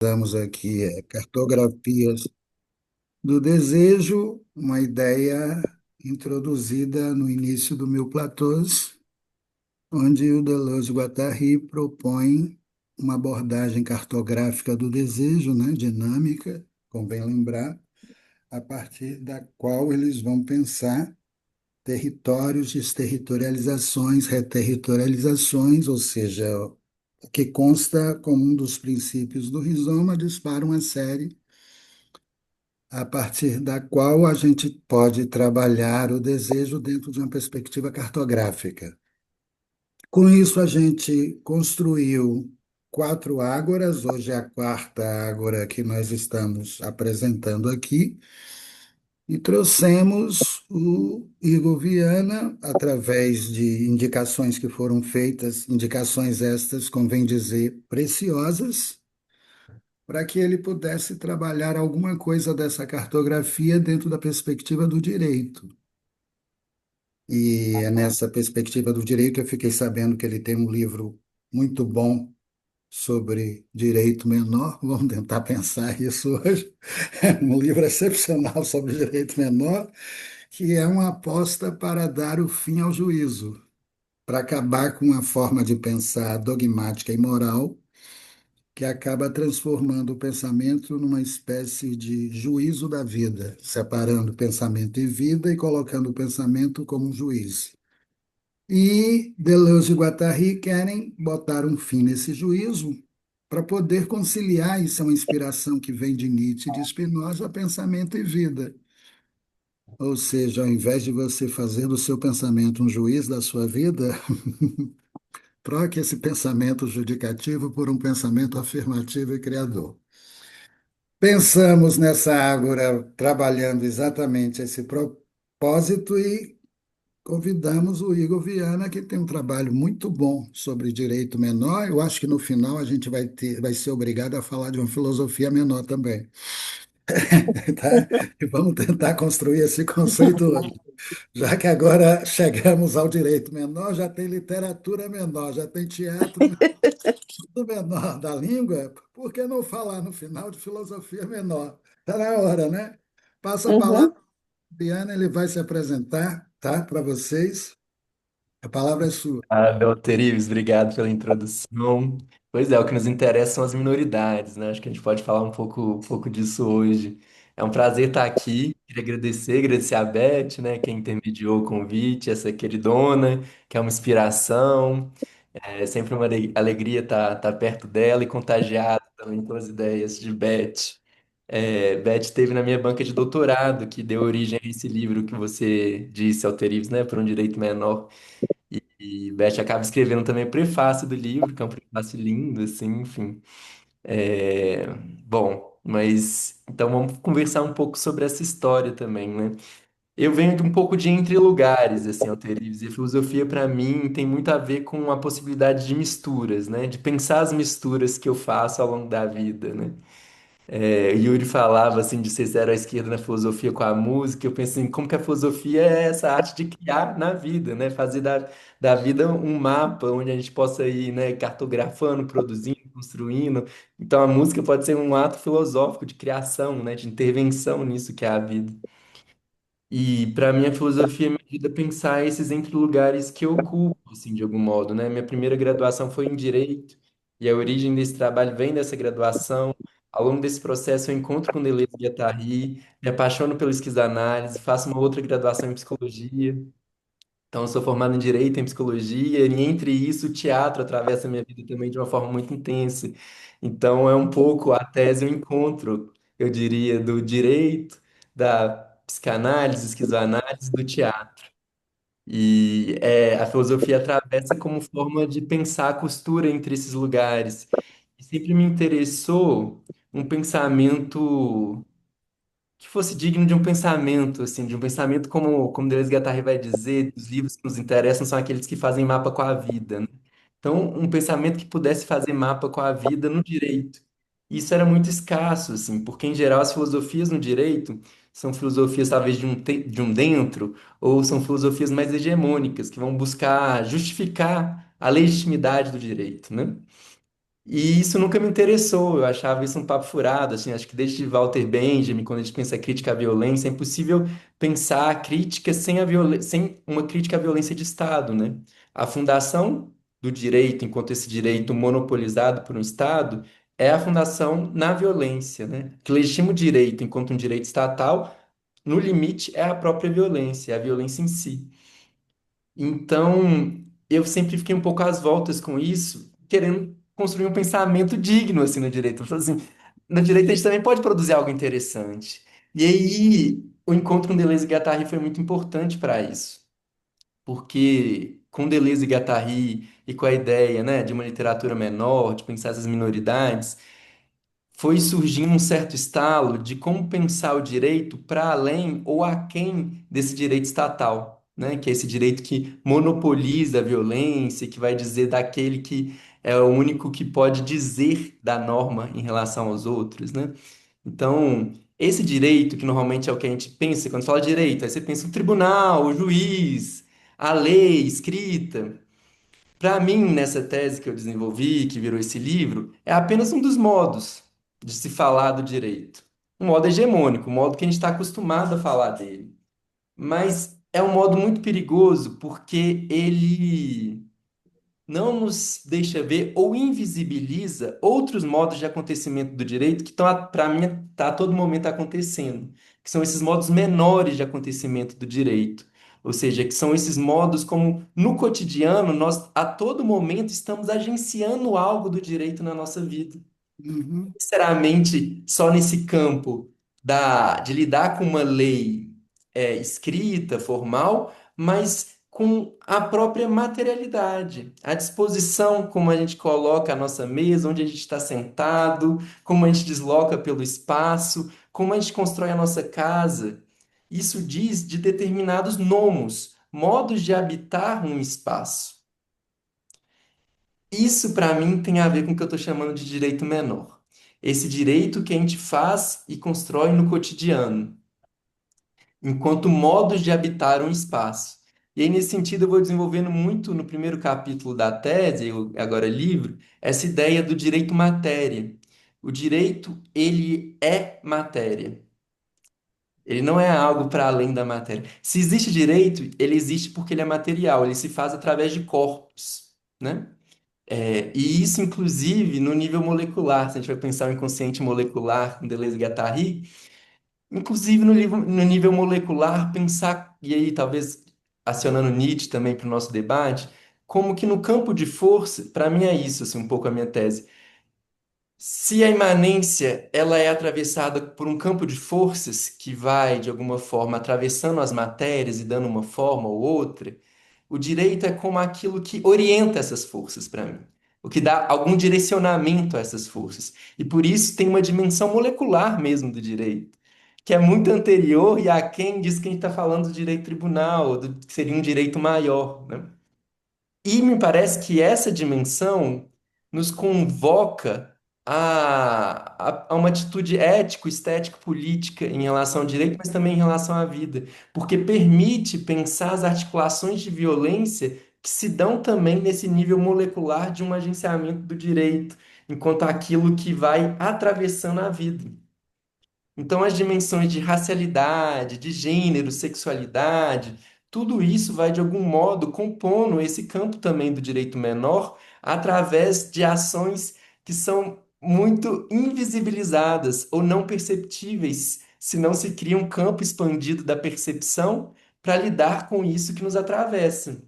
Damos aqui cartografias do desejo, uma ideia introduzida no início do Mil Platôs, onde o Deleuze-Guattari propõe uma abordagem cartográfica do desejo, né, dinâmica, convém lembrar, a partir da qual eles vão pensar territórios, desterritorializações, reterritorializações, ou seja, o que consta como um dos princípios do rizoma, dispara uma série a partir da qual a gente pode trabalhar o desejo dentro de uma perspectiva cartográfica. Com isso, a gente construiu quatro ágoras, hoje é a quarta ágora que nós estamos apresentando aqui, e trouxemos o Igor Viana através de indicações que foram feitas, indicações estas, convém dizer, preciosas, para que ele pudesse trabalhar alguma coisa dessa cartografia dentro da perspectiva do direito. E é nessa perspectiva do direito que eu fiquei sabendo que ele tem um livro muito bom sobre direito menor. Vamos tentar pensar isso hoje. Um livro excepcional sobre direito menor, que é uma aposta para dar o fim ao juízo, para acabar com a forma de pensar dogmática e moral que acaba transformando o pensamento numa espécie de juízo da vida, separando pensamento e vida e colocando o pensamento como um juiz. E Deleuze e Guattari querem botar um fim nesse juízo para poder conciliar, isso é uma inspiração que vem de Nietzsche e de Spinoza, pensamento e vida. Ou seja, ao invés de você fazer do seu pensamento um juiz da sua vida, troque esse pensamento judicativo por um pensamento afirmativo e criador. Pensamos nessa ágora trabalhando exatamente esse propósito e convidamos o Igor Viana, que tem um trabalho muito bom sobre direito menor. Eu acho que no final a gente vai ser obrigado a falar de uma filosofia menor também. Tá? E vamos tentar construir esse conceito hoje. Já que agora chegamos ao direito menor, já tem literatura menor, já tem teatro do menor da língua, por que não falar no final de filosofia menor? Está na hora, né? Passo a palavra Uhum. para o Biana, ele vai se apresentar, tá? Para vocês. A palavra é sua. Ah, Belter Ives, obrigado pela introdução. Pois é, o que nos interessa são as minoridades, né? Acho que a gente pode falar um pouco disso hoje. É um prazer estar aqui. Queria agradecer a Beth, né, que intermediou o convite, essa queridona, que é uma inspiração. É sempre uma alegria estar perto dela e contagiado também pelas ideias de Beth. Beth esteve na minha banca de doutorado, que deu origem a esse livro que você disse, Alter Ives, né, por um direito menor. E Beth acaba escrevendo também o prefácio do livro, que é um prefácio lindo, assim, enfim. É, Bom, mas então vamos conversar um pouco sobre essa história também, né? Eu venho de um pouco de entre lugares, assim, Alterives, e a filosofia para mim tem muito a ver com a possibilidade de misturas, né? De pensar as misturas que eu faço ao longo da vida, né? Yuri falava assim de ser zero à esquerda na filosofia com a música. Eu penso assim, como que a filosofia é essa arte de criar na vida, né? Fazer da vida um mapa onde a gente possa ir, né, cartografando, produzindo, construindo. Então a música pode ser um ato filosófico de criação, né, de intervenção nisso que é a vida. E para mim a filosofia me ajuda a pensar esses entre lugares que eu ocupo, assim, de algum modo, né? Minha primeira graduação foi em Direito, e a origem desse trabalho vem dessa graduação. Ao longo desse processo eu encontro com Deleuze e Guattari, me apaixono pela esquizoanálise, faço uma outra graduação em Psicologia. Então eu sou formado em Direito, em Psicologia, e entre isso o teatro atravessa a minha vida também de uma forma muito intensa. Então é um pouco a tese, o encontro, eu diria, do direito, da psicanálise, esquizoanálise, do teatro. A filosofia atravessa como forma de pensar a costura entre esses lugares. E sempre me interessou um pensamento que fosse digno de um pensamento, assim, de um pensamento como Deleuze e Guattari vai dizer, os livros que nos interessam são aqueles que fazem mapa com a vida, né? Então, um pensamento que pudesse fazer mapa com a vida no direito. Isso era muito escasso, assim, porque em geral as filosofias no direito são filosofias talvez de um dentro, ou são filosofias mais hegemônicas, que vão buscar justificar a legitimidade do direito, né? E isso nunca me interessou, eu achava isso um papo furado, assim, acho que desde Walter Benjamin, quando a gente pensa crítica à violência, é impossível pensar a crítica sem sem uma crítica à violência de Estado, né? A fundação do direito, enquanto esse direito monopolizado por um Estado, é a fundação na violência, né? Que legitima o direito enquanto um direito estatal, no limite, é a própria violência, é a violência em si. Então, eu sempre fiquei um pouco às voltas com isso, querendo construir um pensamento digno assim no direito. Eu falo assim, no direito a gente também pode produzir algo interessante. E aí, o encontro com Deleuze e Guattari foi muito importante para isso, porque com Deleuze e Guattari e com a ideia, né, de uma literatura menor, de pensar essas minoridades, foi surgindo um certo estalo de como pensar o direito para além ou aquém desse direito estatal, né? Que é esse direito que monopoliza a violência, que vai dizer daquele que é o único que pode dizer da norma em relação aos outros, né? Então, esse direito, que normalmente é o que a gente pensa quando fala direito, aí você pensa o tribunal, o juiz, a lei escrita. Para mim, nessa tese que eu desenvolvi, que virou esse livro, é apenas um dos modos de se falar do direito. Um modo hegemônico, um modo que a gente está acostumado a falar dele. Mas é um modo muito perigoso porque ele não nos deixa ver ou invisibiliza outros modos de acontecimento do direito que estão, para mim, tá a todo momento acontecendo, que são esses modos menores de acontecimento do direito. Ou seja, que são esses modos como no cotidiano nós a todo momento estamos agenciando algo do direito na nossa vida Uhum, necessariamente só nesse campo de lidar com uma lei escrita, formal, mas com a própria materialidade, a disposição como a gente coloca a nossa mesa, onde a gente está sentado, como a gente desloca pelo espaço, como a gente constrói a nossa casa. Isso diz de determinados nomos, modos de habitar um espaço. Isso, para mim, tem a ver com o que eu estou chamando de direito menor. Esse direito que a gente faz e constrói no cotidiano, enquanto modos de habitar um espaço. E aí, nesse sentido, eu vou desenvolvendo muito no primeiro capítulo da tese, agora livro, essa ideia do direito matéria. O direito, ele é matéria. Ele não é algo para além da matéria. Se existe direito, ele existe porque ele é material, ele se faz através de corpos, né? E isso, inclusive, no nível molecular, se a gente vai pensar o inconsciente molecular com Deleuze e Guattari, inclusive no nível molecular, pensar, e aí talvez acionando Nietzsche também para o nosso debate, como que no campo de força, para mim é isso, assim, um pouco a minha tese. Se a imanência ela é atravessada por um campo de forças que vai, de alguma forma, atravessando as matérias e dando uma forma ou outra, o direito é como aquilo que orienta essas forças para mim, o que dá algum direcionamento a essas forças. E por isso tem uma dimensão molecular mesmo do direito, que é muito anterior e aquém disso que a gente está falando do direito tribunal, que seria um direito maior, né? E me parece que essa dimensão nos convoca a uma atitude ético, estético, política em relação ao direito, mas também em relação à vida, porque permite pensar as articulações de violência que se dão também nesse nível molecular de um agenciamento do direito, enquanto aquilo que vai atravessando a vida. Então, as dimensões de racialidade, de gênero, sexualidade, tudo isso vai, de algum modo, compondo esse campo também do direito menor através de ações que são muito invisibilizadas ou não perceptíveis, se não se cria um campo expandido da percepção para lidar com isso que nos atravessa.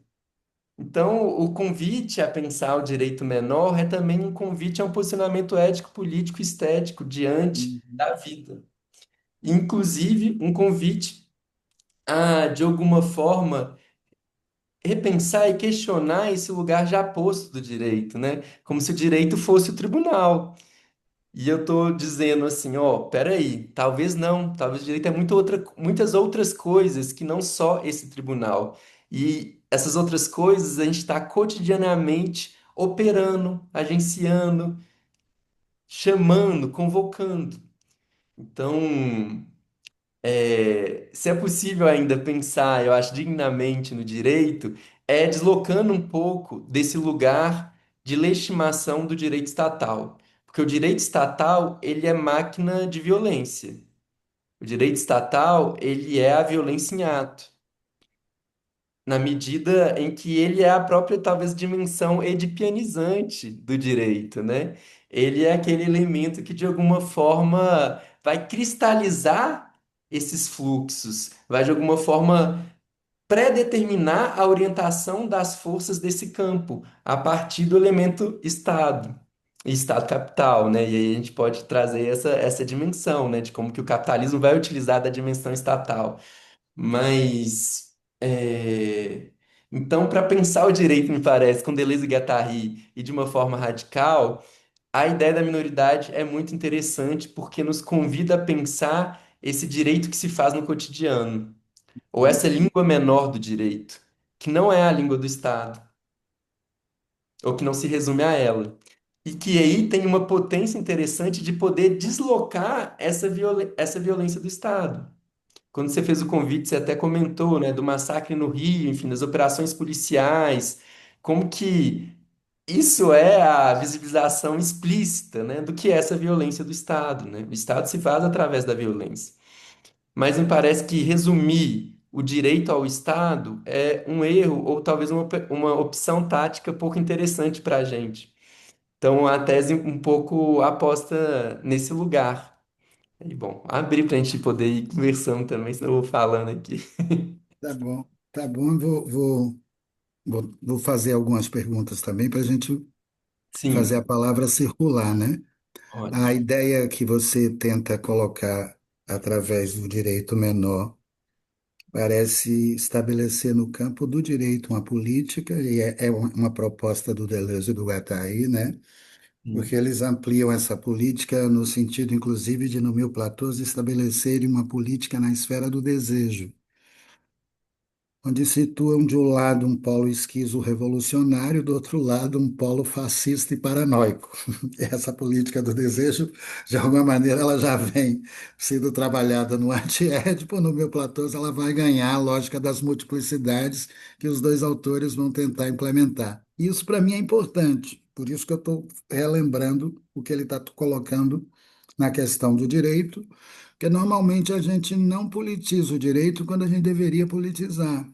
Então, o convite a pensar o direito menor é também um convite a um posicionamento ético, político, estético diante uhum, da vida. Inclusive, um convite a, de alguma forma, repensar e questionar esse lugar já posto do direito, né? Como se o direito fosse o tribunal. E eu tô dizendo assim, ó, peraí, talvez não, talvez o direito é muitas outras coisas que não só esse tribunal. E essas outras coisas a gente está cotidianamente operando, agenciando, chamando, convocando. Então, se é possível ainda pensar, eu acho, dignamente no direito, é deslocando um pouco desse lugar de legitimação do direito estatal. Porque o direito estatal, ele é máquina de violência. O direito estatal, ele é a violência em ato, na medida em que ele é a própria, talvez, dimensão edipianizante do direito, né? Ele é aquele elemento que, de alguma forma, vai cristalizar esses fluxos, vai, de alguma forma, pré-determinar a orientação das forças desse campo, a partir do elemento Estado. E Estado capital, né? E aí a gente pode trazer essa dimensão, né? De como que o capitalismo vai utilizar da dimensão estatal. Mas, então, para pensar o direito, me parece, com Deleuze e Guattari e de uma forma radical, a ideia da minoridade é muito interessante porque nos convida a pensar esse direito que se faz no cotidiano, ou essa língua menor do direito, que não é a língua do Estado, ou que não se resume a ela. E que aí tem uma potência interessante de poder deslocar essa violência do Estado. Quando você fez o convite, você até comentou, né, do massacre no Rio, enfim, das operações policiais, como que isso é a visibilização explícita, né, do que é essa violência do Estado, né? O Estado se faz através da violência. Mas me parece que resumir o direito ao Estado é um erro ou talvez uma opção tática pouco interessante para a gente. Então, a tese um pouco aposta nesse lugar. E, bom, abrir para a gente poder ir conversando também, senão eu vou falando aqui. Tá bom, tá bom. Vou fazer algumas perguntas também para a gente fazer Sim, a palavra circular, né? A ótimo. ideia que você tenta colocar através do direito menor parece estabelecer no campo do direito uma política, e é uma proposta do Deleuze e do Guattari, né? Porque Sim. eles ampliam essa política no sentido, inclusive, de, no meu Platô, estabelecerem uma política na esfera do desejo, onde situam de um lado um polo esquizo-revolucionário, do outro lado um polo fascista e paranoico. Essa política do desejo, de alguma maneira, ela já vem sendo trabalhada no antiédipo, no meu Platão, ela vai ganhar a lógica das multiplicidades que os dois autores vão tentar implementar. Isso, para mim, é importante, por isso que eu estou relembrando o que ele está colocando na questão do direito, porque normalmente a gente não politiza o direito quando a gente deveria politizar.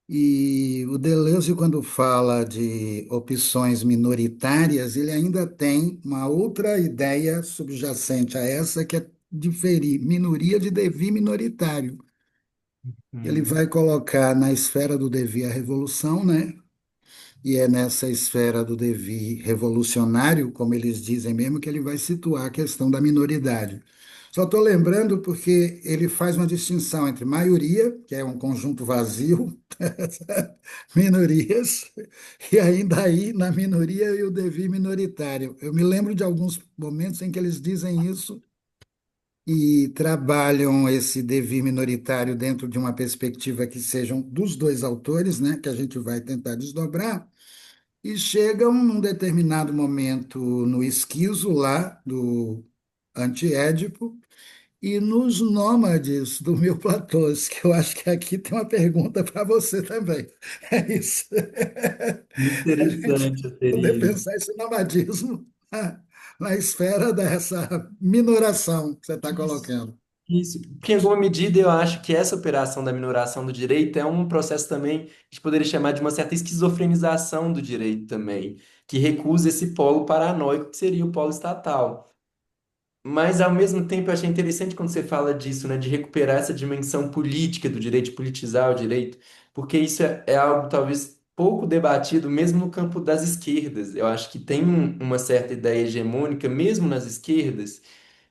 E o Deleuze, quando fala de opções minoritárias, ele ainda tem uma outra ideia subjacente a essa, que é diferir minoria de devir minoritário. Ele Hum. vai colocar na esfera do devir a revolução, né? E é nessa esfera do devir revolucionário, como eles dizem mesmo, que ele vai situar a questão da minoridade. Só estou lembrando porque ele faz uma distinção entre maioria, que é um conjunto vazio, minorias, e ainda aí na minoria e o devir minoritário. Eu me lembro de alguns momentos em que eles dizem isso e trabalham esse devir minoritário dentro de uma perspectiva que sejam dos dois autores, né, que a gente vai tentar desdobrar. E chegam num determinado momento no esquizo lá do antiédipo e nos nômades do meu Platôs, que eu acho que aqui tem uma pergunta para você também. É isso. Muito A gente interessante poder seria isso. pensar esse nomadismo na esfera dessa minoração que você está Isso. colocando. Isso. Porque, em alguma medida, eu acho que essa operação da minoração do direito é um processo também, a gente poderia chamar de uma certa esquizofrenização do direito também, que recusa esse polo paranoico que seria o polo estatal. Mas, ao mesmo tempo, eu achei interessante quando você fala disso, né, de recuperar essa dimensão política do direito, de politizar o direito, porque isso é algo talvez pouco debatido, mesmo no campo das esquerdas. Eu acho que tem uma certa ideia hegemônica, mesmo nas esquerdas,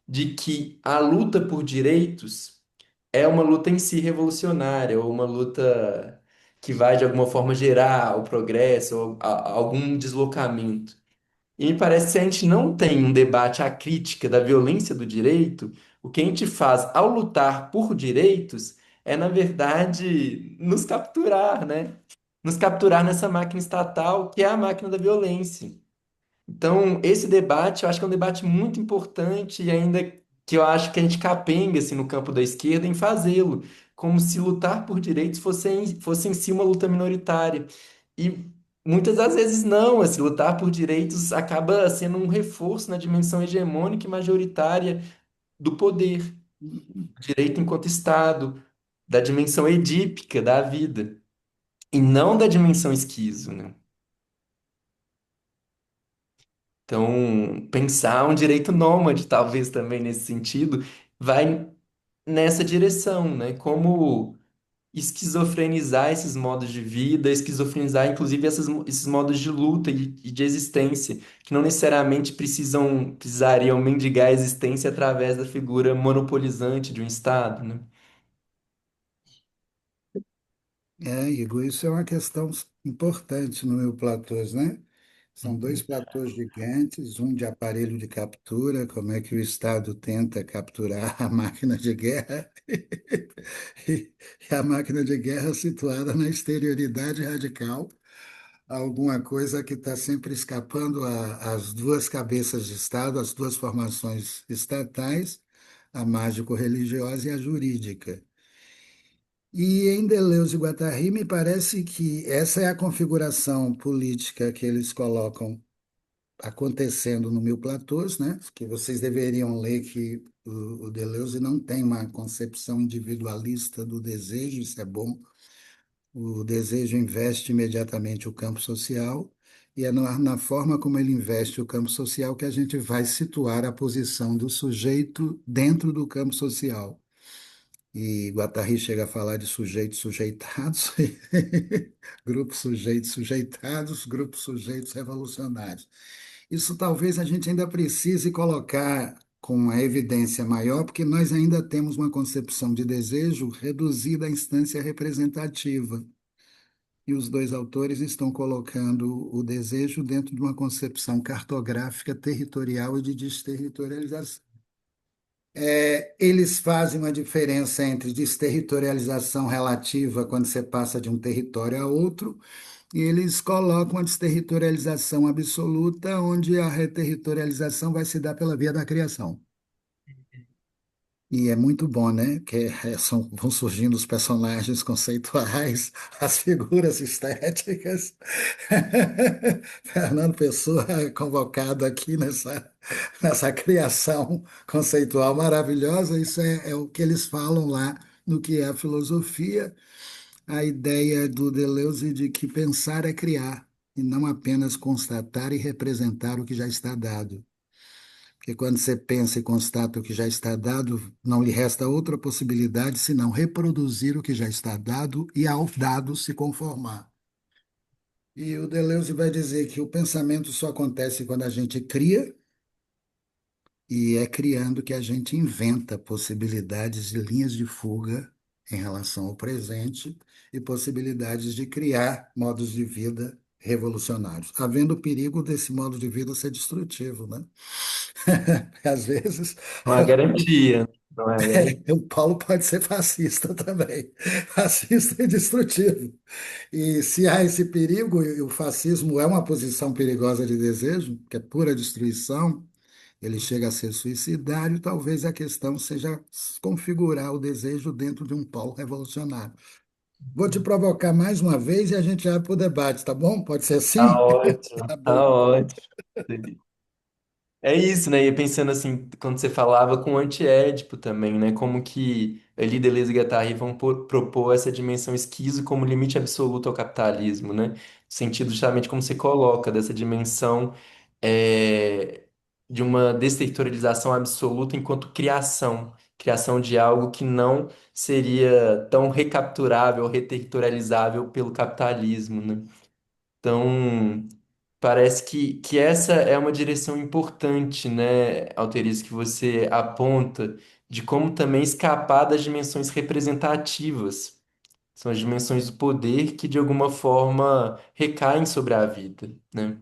de que a luta por direitos é uma luta em si revolucionária, ou uma luta que vai, de alguma forma, gerar o progresso, ou algum deslocamento. E me parece que se a gente não tem um debate à crítica da violência do direito, o que a gente faz ao lutar por direitos é, na verdade, nos capturar, né? Nos capturar nessa máquina estatal que é a máquina da violência. Então, esse debate, eu acho que é um debate muito importante e ainda que eu acho que a gente capenga assim, no campo da esquerda em fazê-lo, como se lutar por direitos fosse em si uma luta minoritária. muitas das vezes não, assim, lutar por direitos acaba sendo um reforço na dimensão hegemônica e majoritária do poder, direito enquanto Estado, da dimensão edípica da vida, e não da dimensão esquizo, né? Então, pensar um direito nômade, talvez também nesse sentido, vai nessa direção, né? Como esquizofrenizar esses modos de vida, esquizofrenizar inclusive esses modos de luta e de existência, que não necessariamente precisariam mendigar a existência através da figura monopolizante de um Estado, né? Igor, isso é uma questão importante no meu platôs, né? São dois Uhum. platôs gigantes, um de aparelho de captura, como é que o Estado tenta capturar a máquina de guerra, e a máquina de guerra situada na exterioridade radical, alguma coisa que está sempre escapando às duas cabeças de Estado, às duas formações estatais, a mágico-religiosa e a jurídica. E em Deleuze e Guattari, me parece que essa é a configuração política que eles colocam acontecendo no Mil Platôs, né? Que vocês deveriam ler que o Deleuze não tem uma concepção individualista do desejo, isso é bom. O desejo investe imediatamente o campo social, e é na forma como ele investe o campo social que a gente vai situar a posição do sujeito dentro do campo social. E Guattari chega a falar de sujeitos sujeitados, grupos sujeitos sujeitados, grupos sujeitos revolucionários. Isso talvez a gente ainda precise colocar com uma evidência maior, porque nós ainda temos uma concepção de desejo reduzida à instância representativa. E os dois autores estão colocando o desejo dentro de uma concepção cartográfica territorial e de desterritorialização. Eles fazem uma diferença entre desterritorialização relativa, quando você passa de um território a outro, e eles colocam a desterritorialização absoluta, onde a reterritorialização vai se dar pela via da criação. E é muito bom, né? Vão surgindo os personagens conceituais, as figuras estéticas. Fernando Pessoa é convocado aqui nessa criação conceitual maravilhosa. Isso é o que eles falam lá no que é a filosofia, a ideia do Deleuze de que pensar é criar, e não apenas constatar e representar o que já está dado. Porque quando você pensa e constata o que já está dado, não lhe resta outra possibilidade senão reproduzir o que já está dado e ao dado se conformar. E o Deleuze vai dizer que o pensamento só acontece quando a gente cria, e é criando que a gente inventa possibilidades de linhas de fuga em relação ao presente e possibilidades de criar modos de vida revolucionários, havendo o perigo desse modo de vida ser destrutivo, né? Às vezes Não há garantia, não é garantia. o Paulo pode ser fascista também, fascista e destrutivo. E se há esse perigo, e o fascismo é uma posição perigosa de desejo, que é pura destruição, ele chega a ser suicidário, talvez a questão seja configurar o desejo dentro de um polo revolucionário. Vou te provocar mais uma vez e a gente abre para o debate, tá bom? Pode ser Tá assim? ótimo, Tá tá bom. ótimo. É isso, né? E pensando assim, quando você falava com o antiédipo também, né? Como que ali Deleuze e Guattari vão propor essa dimensão esquizo como limite absoluto ao capitalismo, né? No sentido justamente como você coloca, dessa dimensão de uma desterritorialização absoluta enquanto criação. Criação de algo que não seria tão recapturável, reterritorializável pelo capitalismo, né? Então, parece que essa é uma direção importante, né, Alterice, que você aponta, de como também escapar das dimensões representativas. São as dimensões do poder que, de alguma forma, recaem sobre a vida, né?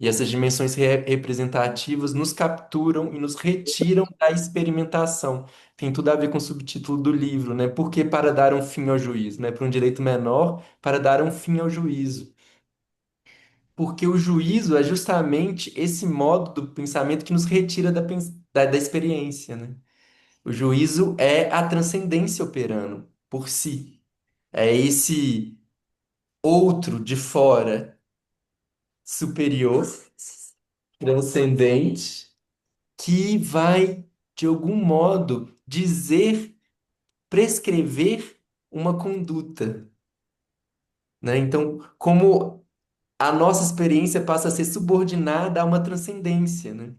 E essas dimensões representativas nos capturam e nos retiram da experimentação. Tem tudo a ver com o subtítulo do livro, né? Por que para dar um fim ao juízo, né? Para um direito menor, para dar um fim ao juízo. Porque o juízo é justamente esse modo do pensamento que nos retira da experiência, né? O juízo é a transcendência operando por si. É esse outro de fora. superior, transcendente, que vai, de algum modo, dizer, prescrever uma conduta, né? Então, como a nossa experiência passa a ser subordinada a uma transcendência, né?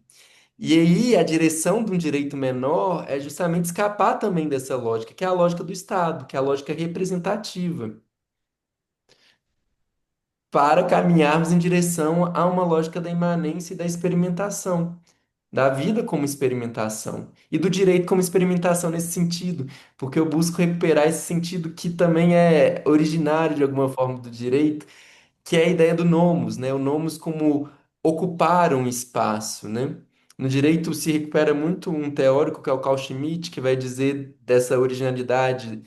E aí, a direção de um direito menor é justamente escapar também dessa lógica, que é a lógica do Estado, que é a lógica representativa, para caminharmos em direção a uma lógica da imanência e da experimentação, da vida como experimentação e do direito como experimentação nesse sentido, porque eu busco recuperar esse sentido que também é originário de alguma forma do direito, que é a ideia do nomos, né? O nomos como ocupar um espaço, né? No direito se recupera muito um teórico que é o Carl Schmitt, que vai dizer dessa originalidade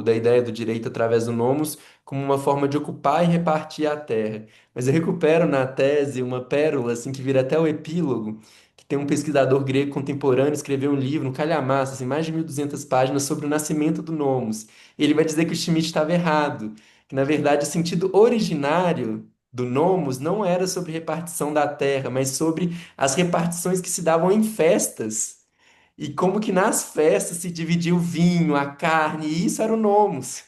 da ideia do direito através do nomos como uma forma de ocupar e repartir a terra. Mas eu recupero na tese uma pérola assim que vira até o epílogo, que tem um pesquisador grego contemporâneo escreveu um livro, um calhamaço, assim, mais de 1.200 páginas sobre o nascimento do nomos. E ele vai dizer que o Schmitt estava errado, que na verdade o sentido originário do nomos não era sobre repartição da terra, mas sobre as repartições que se davam em festas. E como que nas festas se dividia o vinho, a carne, e isso era o nomos.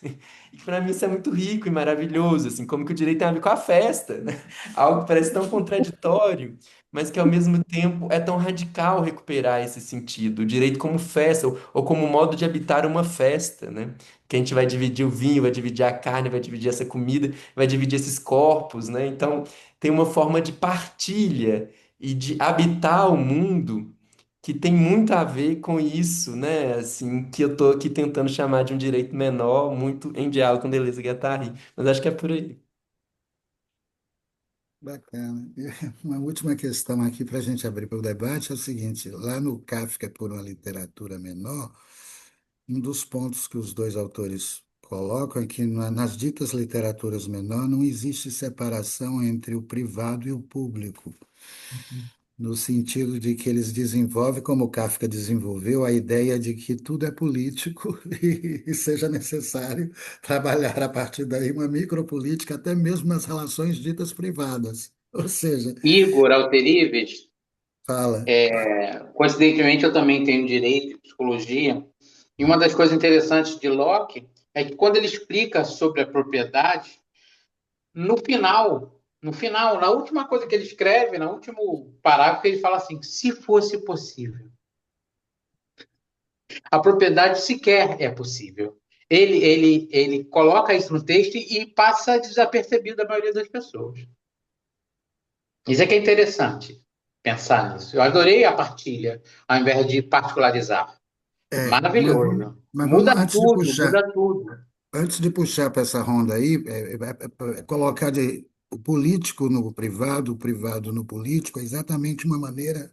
E para mim isso é muito rico e maravilhoso, assim, como que o direito tem a ver com a festa, né? Algo que parece tão contraditório, mas que ao mesmo tempo é tão radical recuperar esse sentido, o direito como festa, ou como modo de habitar uma festa, né? Que a gente vai dividir o vinho, vai dividir a carne, vai dividir essa comida, vai dividir esses corpos, né? Então tem uma forma de partilha e de habitar o mundo que tem muito a ver com isso, né? Assim, que eu tô aqui tentando chamar de um direito menor, muito em diálogo com Deleuze e Guattari, mas acho que é por aí. Bacana. E uma última questão aqui para a gente abrir para o debate é o seguinte: lá no Kafka por uma literatura menor, um dos pontos que os dois autores colocam é que nas ditas literaturas menor não existe separação entre o privado e o público, no sentido de que eles desenvolvem, como Kafka desenvolveu, a ideia de que tudo é político e seja necessário trabalhar a partir daí uma micropolítica, até mesmo nas relações ditas privadas. Ou seja, Igor Alterives, fala. coincidentemente eu também tenho direito e psicologia, e uma das coisas interessantes de Locke é que quando ele explica sobre a propriedade, no final, na última coisa que ele escreve, no último parágrafo, ele fala assim: se fosse possível. A propriedade sequer é possível. Ele coloca isso no texto e passa desapercebido da maioria das pessoas. Isso é que é interessante pensar nisso. Eu adorei a partilha, ao invés de particularizar. Maravilhoso. Mas vamos Muda tudo, muda tudo. antes de puxar para essa ronda aí, colocar o político no privado, o privado no político, é exatamente uma maneira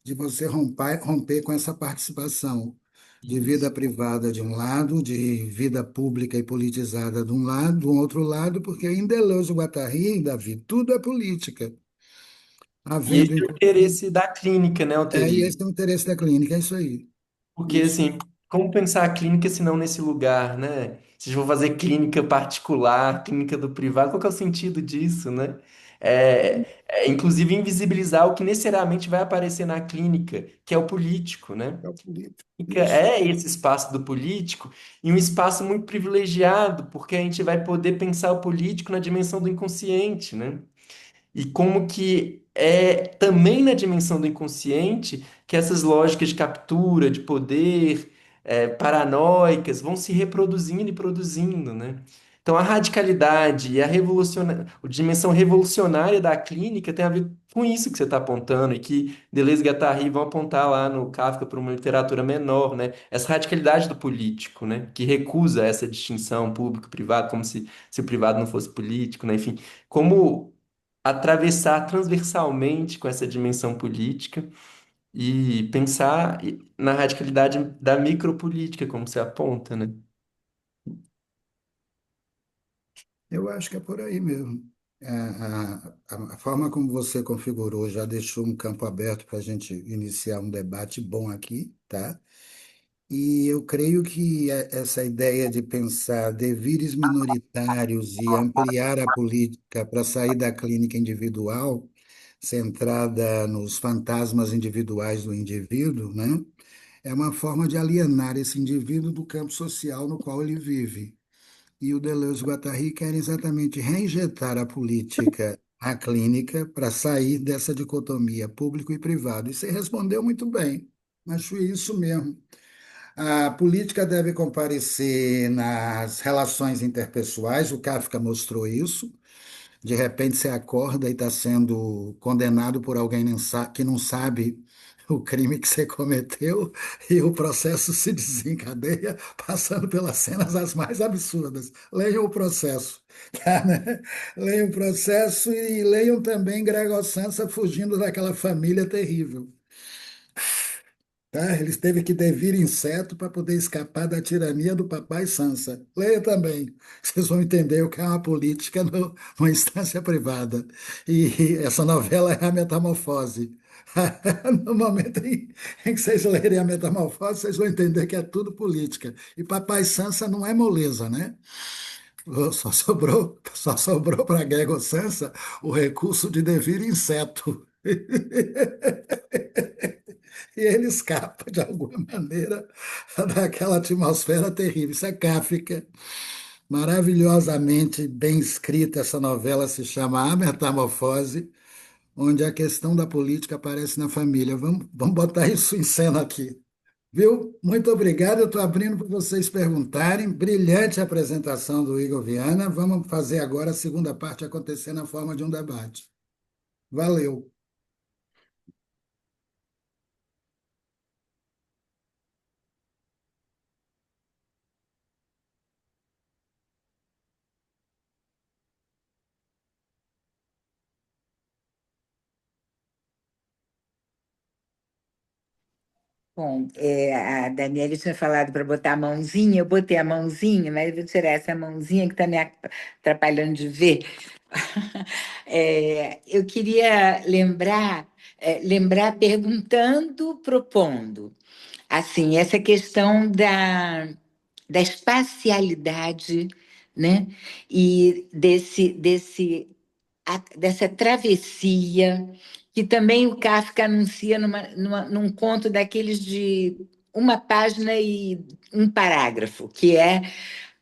de você romper com essa participação de vida Isso. privada de um lado, de vida pública e politizada de um lado, do outro lado, porque em Deleuze e Guattari, Davi, tudo é política. E esse Havendo, é o inclusive, interesse da clínica, né, e Alterive? esse é o interesse da clínica, é isso aí. Porque, Isso. assim, como pensar a clínica se não nesse lugar, né? Se eu vou fazer clínica particular, clínica do privado, qual que é o sentido disso, né? Inclusive, invisibilizar o que necessariamente vai aparecer na clínica, que é o político, né? É o político. Isso. É esse espaço do político e um espaço muito privilegiado, porque a gente vai poder pensar o político na dimensão do inconsciente, né? E como que é também na dimensão do inconsciente que essas lógicas de captura, de poder, paranoicas, vão se reproduzindo e produzindo, né? Então a radicalidade e a dimensão revolucionária da clínica tem a ver com isso que você está apontando e que Deleuze e Guattari vão apontar lá no Kafka para uma literatura menor, né? Essa radicalidade do político, né? Que recusa essa distinção público-privado, como se o privado não fosse político, né? Enfim, como atravessar transversalmente com essa dimensão política e pensar na radicalidade da micropolítica, como você aponta, né? Eu acho que é por aí mesmo. A forma como você configurou já deixou um campo aberto para a gente iniciar um debate bom aqui, tá? E eu creio que essa ideia de pensar devires minoritários e ampliar a política para sair da clínica individual, centrada nos fantasmas individuais do indivíduo, né? É uma forma de alienar esse indivíduo do campo social no qual ele vive. E o Deleuze e o Guattari querem exatamente reinjetar a política à clínica para sair dessa dicotomia público e privado. E você respondeu muito bem. Acho isso mesmo. A política deve comparecer nas relações interpessoais, o Kafka mostrou isso. De repente você acorda e está sendo condenado por alguém que não sabe o crime que você cometeu e o processo se desencadeia passando pelas cenas as mais absurdas. Leiam o processo, tá, né? Leiam o processo e leiam também Gregor Samsa fugindo daquela família terrível. Tá? Eles teve que devir inseto para poder escapar da tirania do papai Sansa. Leia também, vocês vão entender o que é uma política numa instância privada. E essa novela é a Metamorfose. No momento em que vocês lerem a Metamorfose, vocês vão entender que é tudo política. E papai Sansa não é moleza, né? Só sobrou para Gregor Sansa o recurso de devir inseto. E ele escapa de alguma maneira daquela atmosfera terrível. Isso é Kafka. Maravilhosamente bem escrita essa novela, se chama A Metamorfose, onde a questão da política aparece na família. Vamos botar isso em cena aqui. Viu? Muito obrigado. Eu estou abrindo para vocês perguntarem. Brilhante apresentação do Igor Viana. Vamos fazer agora a segunda parte acontecer na forma de um debate. Valeu. Bom, a Daniela tinha falado para botar a mãozinha, eu botei a mãozinha, mas eu vou tirar essa mãozinha que está me atrapalhando de ver. Eu queria lembrar perguntando, propondo. Assim, essa questão da espacialidade, né? E dessa travessia, que também o Kafka anuncia num conto daqueles de uma página e um parágrafo, que é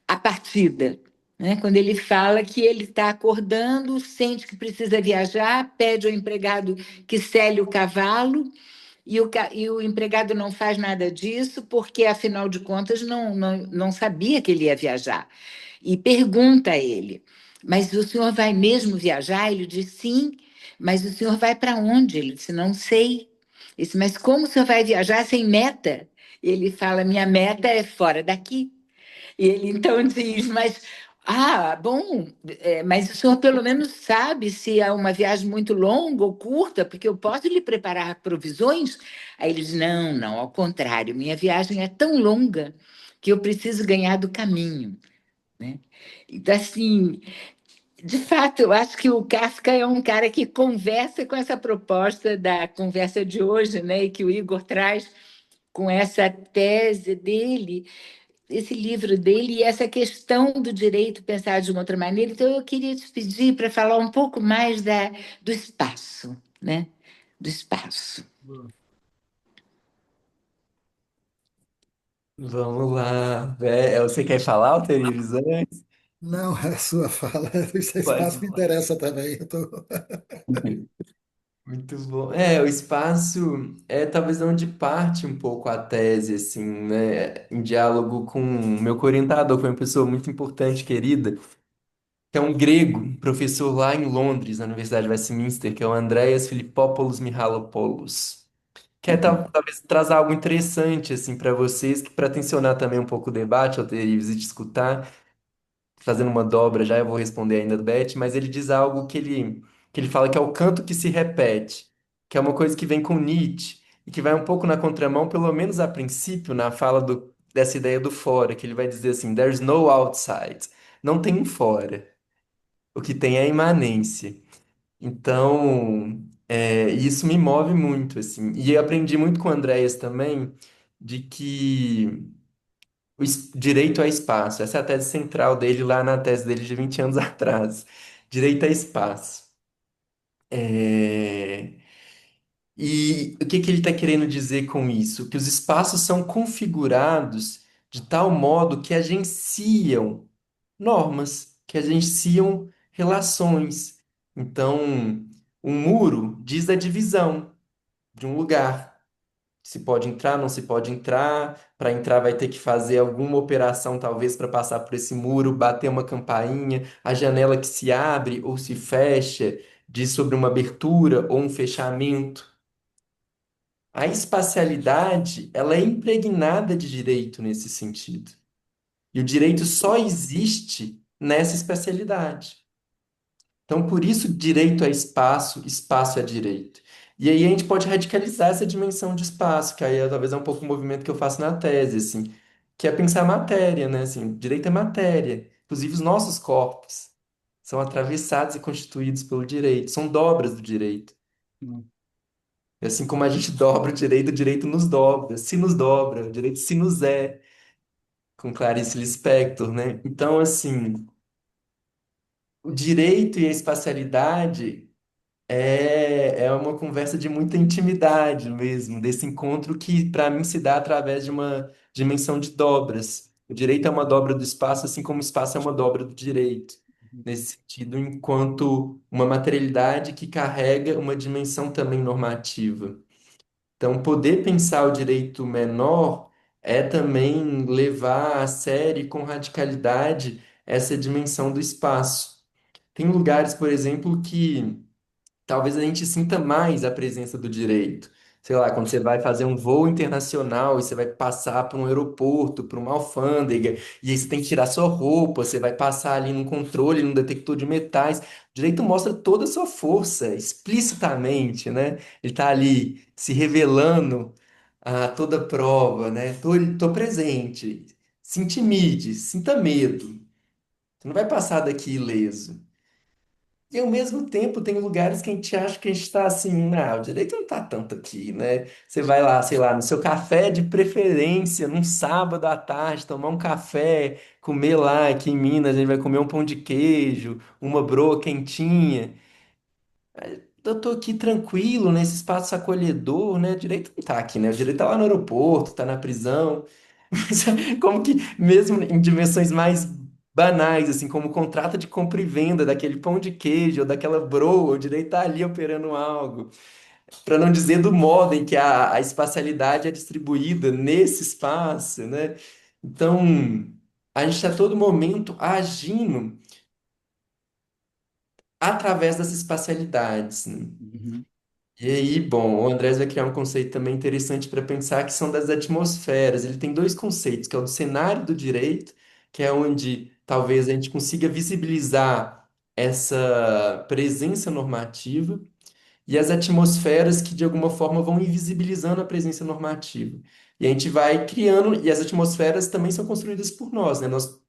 a partida. Né? Quando ele fala que ele está acordando, sente que precisa viajar, pede ao empregado que sele o cavalo, e o empregado não faz nada disso, porque, afinal de contas, não sabia que ele ia viajar. E pergunta a ele: mas o senhor vai mesmo viajar? Ele diz: sim, mas o senhor vai para onde? Ele disse: não sei. Ele disse: mas como o senhor vai viajar sem meta? Ele fala: minha meta é fora daqui. E ele então diz: bom, mas o senhor pelo menos sabe se é uma viagem muito longa ou curta, porque eu posso lhe preparar provisões? Aí ele diz: não, não, ao contrário, minha viagem é tão longa que eu preciso ganhar do caminho. Né? Então, assim, de fato, eu acho que o Kafka é um cara que conversa com essa proposta da conversa de hoje, né? E que o Igor traz com essa tese dele, esse livro dele e essa questão do direito pensar de uma outra maneira. Então, eu queria te pedir para falar um pouco mais do espaço, né? Do espaço. Vamos lá. Você quer falar, Alterives, antes? Não, a sua fala, esse Pode espaço me falar. interessa também. Muito bom. O espaço é talvez onde parte um pouco a tese, assim, né? Em diálogo com o meu orientador, foi uma pessoa muito importante, querida, que é um grego, professor lá em Londres, na Universidade de Westminster, que é o Andreas Filipopoulos Mihalopoulos. Que é, talvez traz algo interessante, assim, para vocês, que para tensionar também um pouco o debate, Alterives, e de escutar fazendo uma dobra já, eu vou responder ainda do Beth, mas ele diz algo que ele fala que é o canto que se repete, que é uma coisa que vem com Nietzsche, e que vai um pouco na contramão, pelo menos a princípio, na fala dessa ideia do fora, que ele vai dizer assim, there's no outside, não tem um fora, o que tem é a imanência. Então, isso me move muito, assim, e eu aprendi muito com o Andréas também, de que direito a espaço, essa é a tese central dele lá na tese dele de 20 anos atrás. Direito a espaço. É, E o que que ele está querendo dizer com isso? Que os espaços são configurados de tal modo que agenciam normas, que agenciam relações. Então, um muro diz a divisão de um lugar. Se pode entrar, não se pode entrar. Para entrar, vai ter que fazer alguma operação, talvez, para passar por esse muro, bater uma campainha. A janela que se abre ou se fecha diz sobre uma abertura ou um fechamento. A espacialidade, ela é impregnada de direito nesse sentido. E o direito só existe nessa espacialidade. Então, por isso, direito é espaço, espaço é direito. E aí a gente pode radicalizar essa dimensão de espaço, que aí talvez é um pouco o movimento que eu faço na tese, assim, que é pensar a matéria, né? Assim, direito é matéria. Inclusive, os nossos corpos são atravessados e constituídos pelo direito, são dobras do direito. Hum. E assim como a gente dobra o direito nos dobra, se nos dobra, o direito se nos é, com Clarice Lispector, né? Então, assim, o direito e a espacialidade é uma conversa de muita intimidade mesmo, desse encontro que, para mim, se dá através de uma dimensão de dobras. O direito é uma dobra do espaço, assim como o espaço é uma dobra do direito. Nesse sentido, enquanto uma materialidade que carrega uma dimensão também normativa. Então, poder pensar o direito menor é também levar a sério e com radicalidade essa dimensão do espaço. Tem lugares, por exemplo, que talvez a gente sinta mais a presença do direito. Sei lá, quando você vai fazer um voo internacional e você vai passar por um aeroporto, por uma alfândega, e aí você tem que tirar sua roupa, você vai passar ali num controle, num detector de metais. O direito mostra toda a sua força, explicitamente, né? Ele está ali se revelando a toda prova, né? Tô presente. Se intimide, sinta medo. Você não vai passar daqui ileso. E ao mesmo tempo tem lugares que a gente acha que a gente está assim, não, o direito não está tanto aqui, né? Você vai lá, sei lá, no seu café de preferência, num sábado à tarde, tomar um café, comer lá, aqui em Minas, a gente vai comer um pão de queijo, uma broa quentinha. Eu tô aqui tranquilo, nesse espaço acolhedor, né? O direito não tá aqui, né? O direito tá lá no aeroporto, tá na prisão. Mas como que, mesmo em dimensões mais banais, assim, como o contrato de compra e venda daquele pão de queijo ou daquela broa, o direito tá ali operando algo. Para não dizer do modo em que a espacialidade é distribuída nesse espaço, né? Então, a gente está a todo momento agindo através das espacialidades, né? Uhum. E aí, bom, o Andrés vai criar um conceito também interessante para pensar que são das atmosferas. Ele tem dois conceitos, que é o do cenário do direito, que é onde talvez a gente consiga visibilizar essa presença normativa, e as atmosferas que de alguma forma vão invisibilizando a presença normativa. E a gente vai criando, e as atmosferas também são construídas por nós, né? Nós,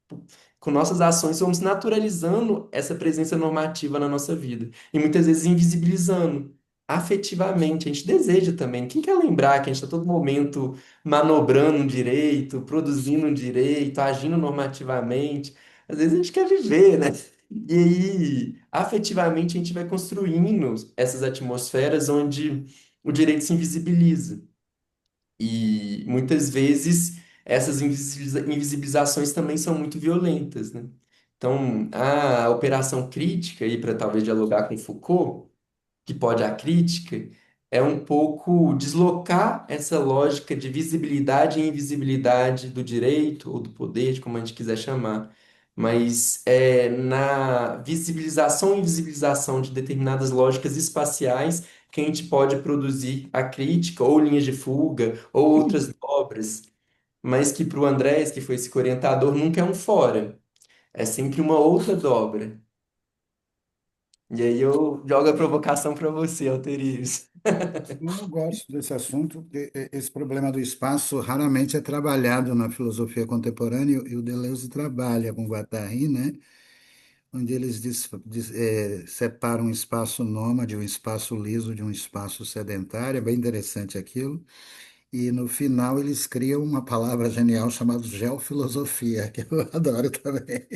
com nossas ações, vamos naturalizando essa presença normativa na nossa vida, e muitas vezes invisibilizando. Afetivamente, a gente deseja também. Quem quer lembrar que a gente está todo momento manobrando um direito, produzindo um direito, agindo normativamente? Às vezes a gente quer viver, né? E aí, afetivamente, a gente vai construindo essas atmosferas onde o direito se invisibiliza. E muitas vezes essas invisibilizações também são muito violentas, né? Então, a operação crítica, aí para talvez dialogar com Foucault, que pode a crítica, é um pouco deslocar essa lógica de visibilidade e invisibilidade do direito ou do poder, como a gente quiser chamar, mas é na visibilização e invisibilização de determinadas lógicas espaciais que a gente pode produzir a crítica, ou linhas de fuga, ou outras dobras, mas que para o Andrés, que foi esse orientador, nunca é um fora, é sempre uma outra dobra. E aí eu jogo a provocação para você, Alterives. Eu gosto desse assunto, porque esse problema do espaço raramente é trabalhado na filosofia contemporânea, e o Deleuze trabalha com Guattari, né? Onde eles separam um espaço nômade, um espaço liso de um espaço sedentário, é bem interessante aquilo. E no final eles criam uma palavra genial chamada geofilosofia, que eu adoro também.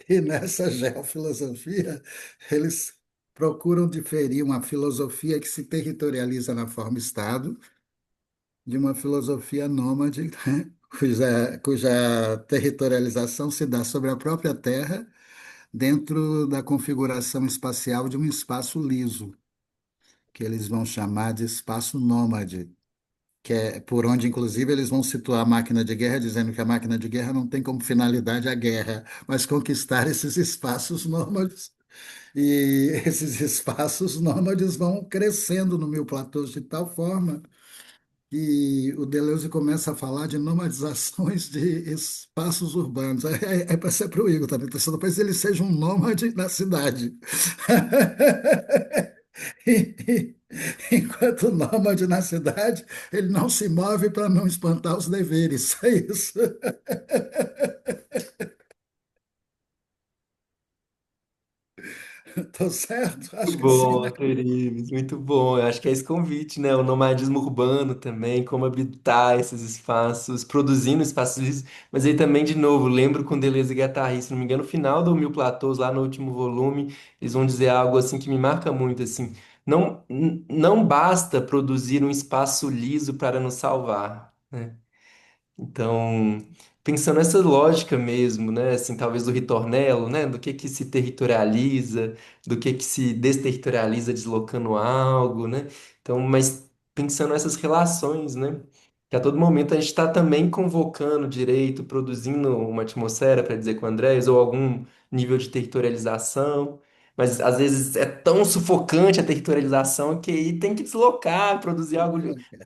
E nessa geofilosofia, eles procuram diferir uma filosofia que se territorializa na forma Estado de uma filosofia nômade, né, cuja territorialização se dá sobre a própria Terra, dentro da configuração espacial de um espaço liso, que eles vão chamar de espaço nômade, que é por onde, inclusive, eles vão situar a máquina de guerra, dizendo que a máquina de guerra não tem como finalidade a guerra, mas conquistar esses espaços nômades. E esses espaços nômades vão crescendo no meu platô de tal forma que o Deleuze começa a falar de nomadizações de espaços urbanos. É para ser para o Igor também, talvez ele seja um nômade da cidade. Enquanto nômade na cidade, ele não se move para não espantar os deveres. É isso. Estou certo? Muito Acho que sim, bom, né? Arthur Ives, muito bom. Eu acho que é esse convite, né? O nomadismo urbano também, como habitar esses espaços, produzindo espaços lisos. Mas aí também, de novo, lembro com Deleuze e Guattari, se não me engano, no final do Mil Platôs, lá no último volume, eles vão dizer algo assim que me marca muito, assim. Não basta produzir um espaço liso para nos salvar, né? Então, pensando nessa lógica mesmo, né, assim, talvez do ritornelo, né, do que se territorializa, do que se desterritorializa deslocando algo, né? Então, mas pensando nessas relações, né, que a todo momento a gente está também convocando direito, produzindo uma atmosfera, para dizer com o Andrés, ou algum nível de territorialização, mas às vezes é tão sufocante a territorialização que aí tem que deslocar, produzir algo,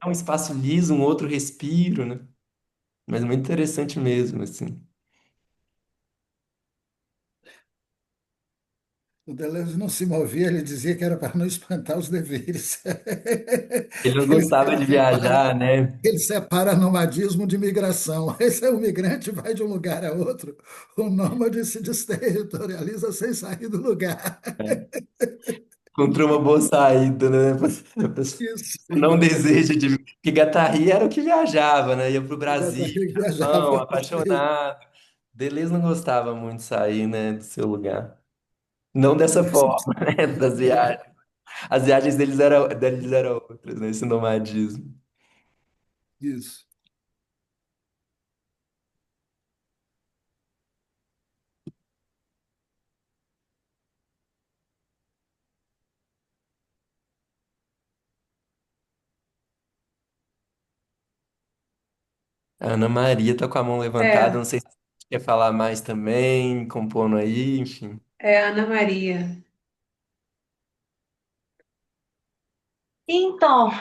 um espaço liso, um outro respiro, né? Mas muito interessante mesmo, assim. O Deleuze não se movia, ele dizia que era para não espantar os deveres. Ele não Ele, gostava ele de separa, viajar, né? ele separa nomadismo de migração. Esse é o migrante, vai de um lugar a outro. O nômade se desterritorializa sem sair do lugar. Encontrou uma boa saída, né? Isso, Não isso. deseja de. Porque Guattari era o que viajava, né? Ia pro Já Brasil, viajava. Japão, apaixonado. Deleuze não gostava muito de sair, né, do seu lugar. Não dessa forma, né? Das viagens. As viagens deles eram outras, né? Esse nomadismo. Isso. A Ana Maria tá com a mão levantada, É, não sei se você quer falar mais também, compondo aí, enfim. é Ana Maria. Então,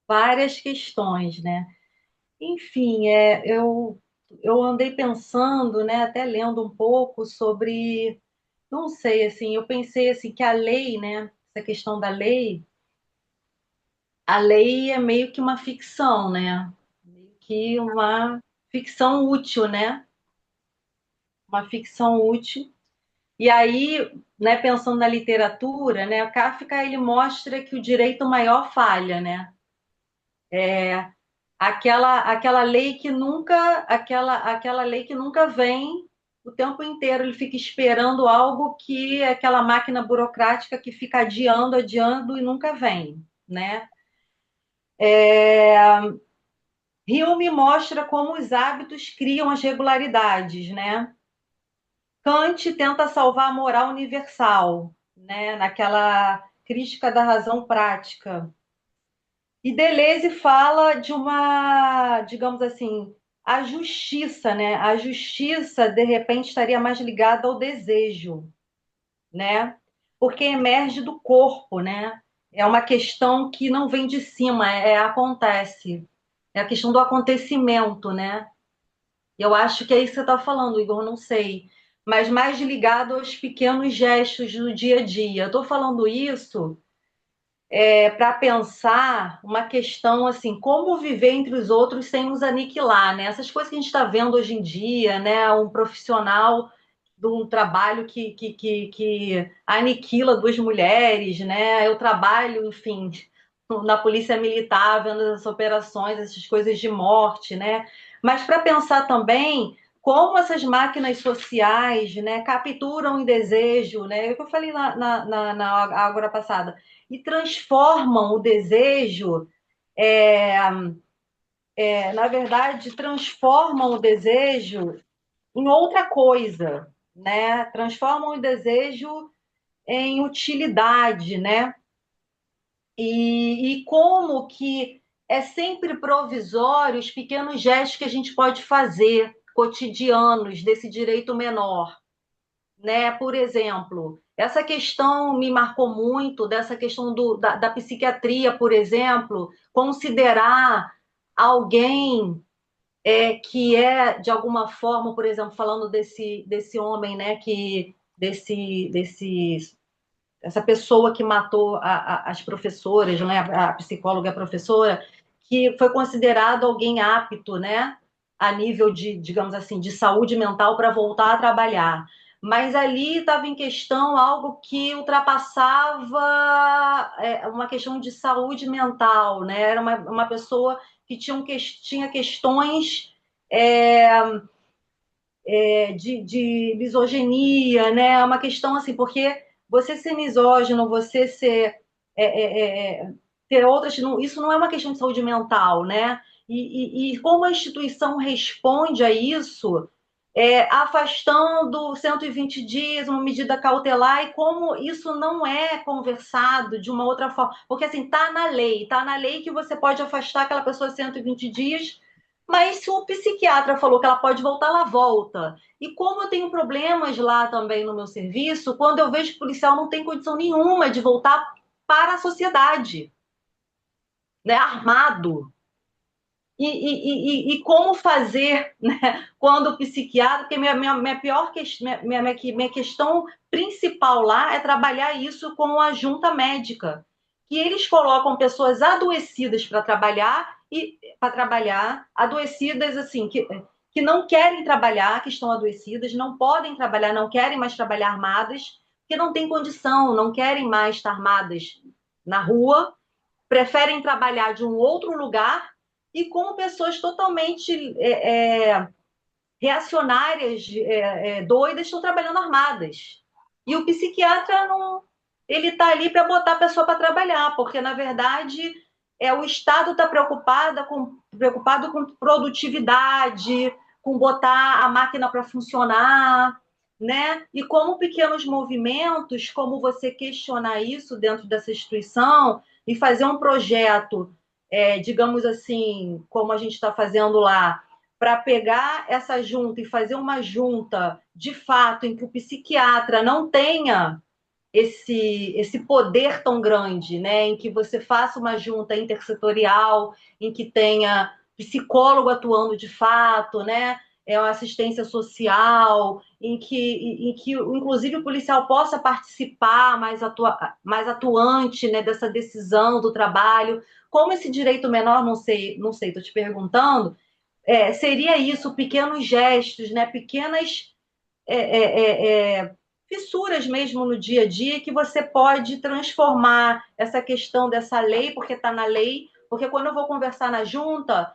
várias questões, né? Enfim, eu andei pensando, né, até lendo um pouco sobre, não sei, assim, eu pensei assim que a lei, né, essa questão da lei, a lei é meio que uma ficção, né? Meio que uma ficção útil, né? Uma ficção útil. E aí, né, pensando na literatura, né, o Kafka ele mostra que o direito maior falha, né? Aquela lei que nunca, aquela lei que nunca vem o tempo inteiro, ele fica esperando algo que é aquela máquina burocrática que fica adiando, adiando e nunca vem, né? Hume mostra como os hábitos criam as regularidades, né? Kant tenta salvar a moral universal, né? Naquela crítica da razão prática. E Deleuze fala de uma, digamos assim, a justiça, né? A justiça, de repente, estaria mais ligada ao desejo, né? Porque emerge do corpo, né? É uma questão que não vem de cima, acontece. É a questão do acontecimento, né? Eu acho que é isso que você está falando, Igor, não sei. Mas mais ligado aos pequenos gestos do dia a dia. Eu estou falando isso para pensar uma questão assim, como viver entre os outros sem nos aniquilar, né? Essas coisas que a gente está vendo hoje em dia, né? Um profissional de um trabalho que aniquila duas mulheres, né? Eu trabalho, enfim, na polícia militar, vendo as operações, essas coisas de morte, né? Mas para pensar também como essas máquinas sociais, né, capturam o desejo, né? É o que eu falei na agora passada, e transformam o desejo, é, na verdade, transformam o desejo em outra coisa, né? Transformam o desejo em utilidade, né? E como que é sempre provisório os pequenos gestos que a gente pode fazer cotidianos desse direito menor, né? Por exemplo, essa questão me marcou muito, dessa questão da psiquiatria, por exemplo, considerar alguém que é, de alguma forma, por exemplo, falando desse homem, né, essa pessoa que matou as professoras, né, a psicóloga e a professora, que foi considerado alguém apto, né, a nível de, digamos assim, de saúde mental para voltar a trabalhar. Mas ali estava em questão algo que ultrapassava uma questão de saúde mental, né? Era uma pessoa que tinha questões é, de misoginia, né? É uma questão assim, porque você ser misógino, você ser ter outras, isso não é uma questão de saúde mental, né? E como a instituição responde a isso, afastando 120 dias, uma medida cautelar, e como isso não é conversado de uma outra forma. Porque, assim, está na lei que você pode afastar aquela pessoa 120 dias, mas se o psiquiatra falou que ela pode voltar, ela volta. E como eu tenho problemas lá também no meu serviço, quando eu vejo que o policial não tem condição nenhuma de voltar para a sociedade, né, armado. E como fazer, né, quando o psiquiatra, porque minha pior minha questão principal lá é trabalhar isso com a junta médica, que eles colocam pessoas adoecidas para trabalhar, adoecidas assim, que não querem trabalhar, que estão adoecidas, não podem trabalhar, não querem mais trabalhar armadas, porque não têm condição, não querem mais estar armadas na rua, preferem trabalhar de um outro lugar e com pessoas totalmente reacionárias, doidas, estão trabalhando armadas. E o psiquiatra não, ele está ali para botar a pessoa para trabalhar, porque na verdade o Estado está preocupado com produtividade, com botar a máquina para funcionar, né? E como pequenos movimentos, como você questionar isso dentro dessa instituição e fazer um projeto, digamos assim, como a gente está fazendo lá, para pegar essa junta e fazer uma junta de fato em que o psiquiatra não tenha esse poder tão grande, né? Em que você faça uma junta intersetorial, em que tenha psicólogo atuando de fato, né? Uma assistência social, em que inclusive o policial possa participar mais atuante, né, dessa decisão do trabalho. Como esse direito menor, não sei, estou te perguntando, seria isso, pequenos gestos, né, pequenas é, é, é, fissuras mesmo no dia a dia que você pode transformar essa questão dessa lei, porque está na lei, porque quando eu vou conversar na junta,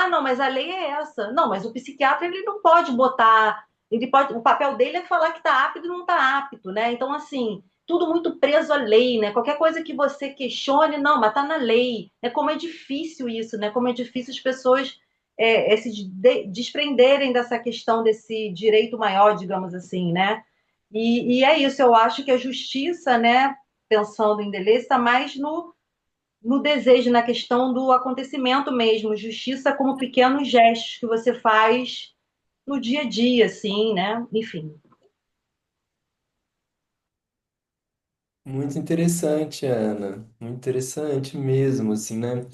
não, mas a lei é essa. Não, mas o psiquiatra ele não pode botar, ele pode, o papel dele é falar que está apto e não está apto, né? Então, assim, tudo muito preso à lei, né? Qualquer coisa que você questione, não, mas está na lei. Como é difícil isso, né? Como é difícil as pessoas se desprenderem dessa questão desse direito maior, digamos assim, né? E é isso, eu acho que a justiça, né, pensando em Deleuze, está mais no desejo, na questão do acontecimento mesmo, justiça como pequenos gestos que você faz no dia a dia, assim, né? Enfim. Muito interessante, Ana. Muito interessante mesmo, assim, né?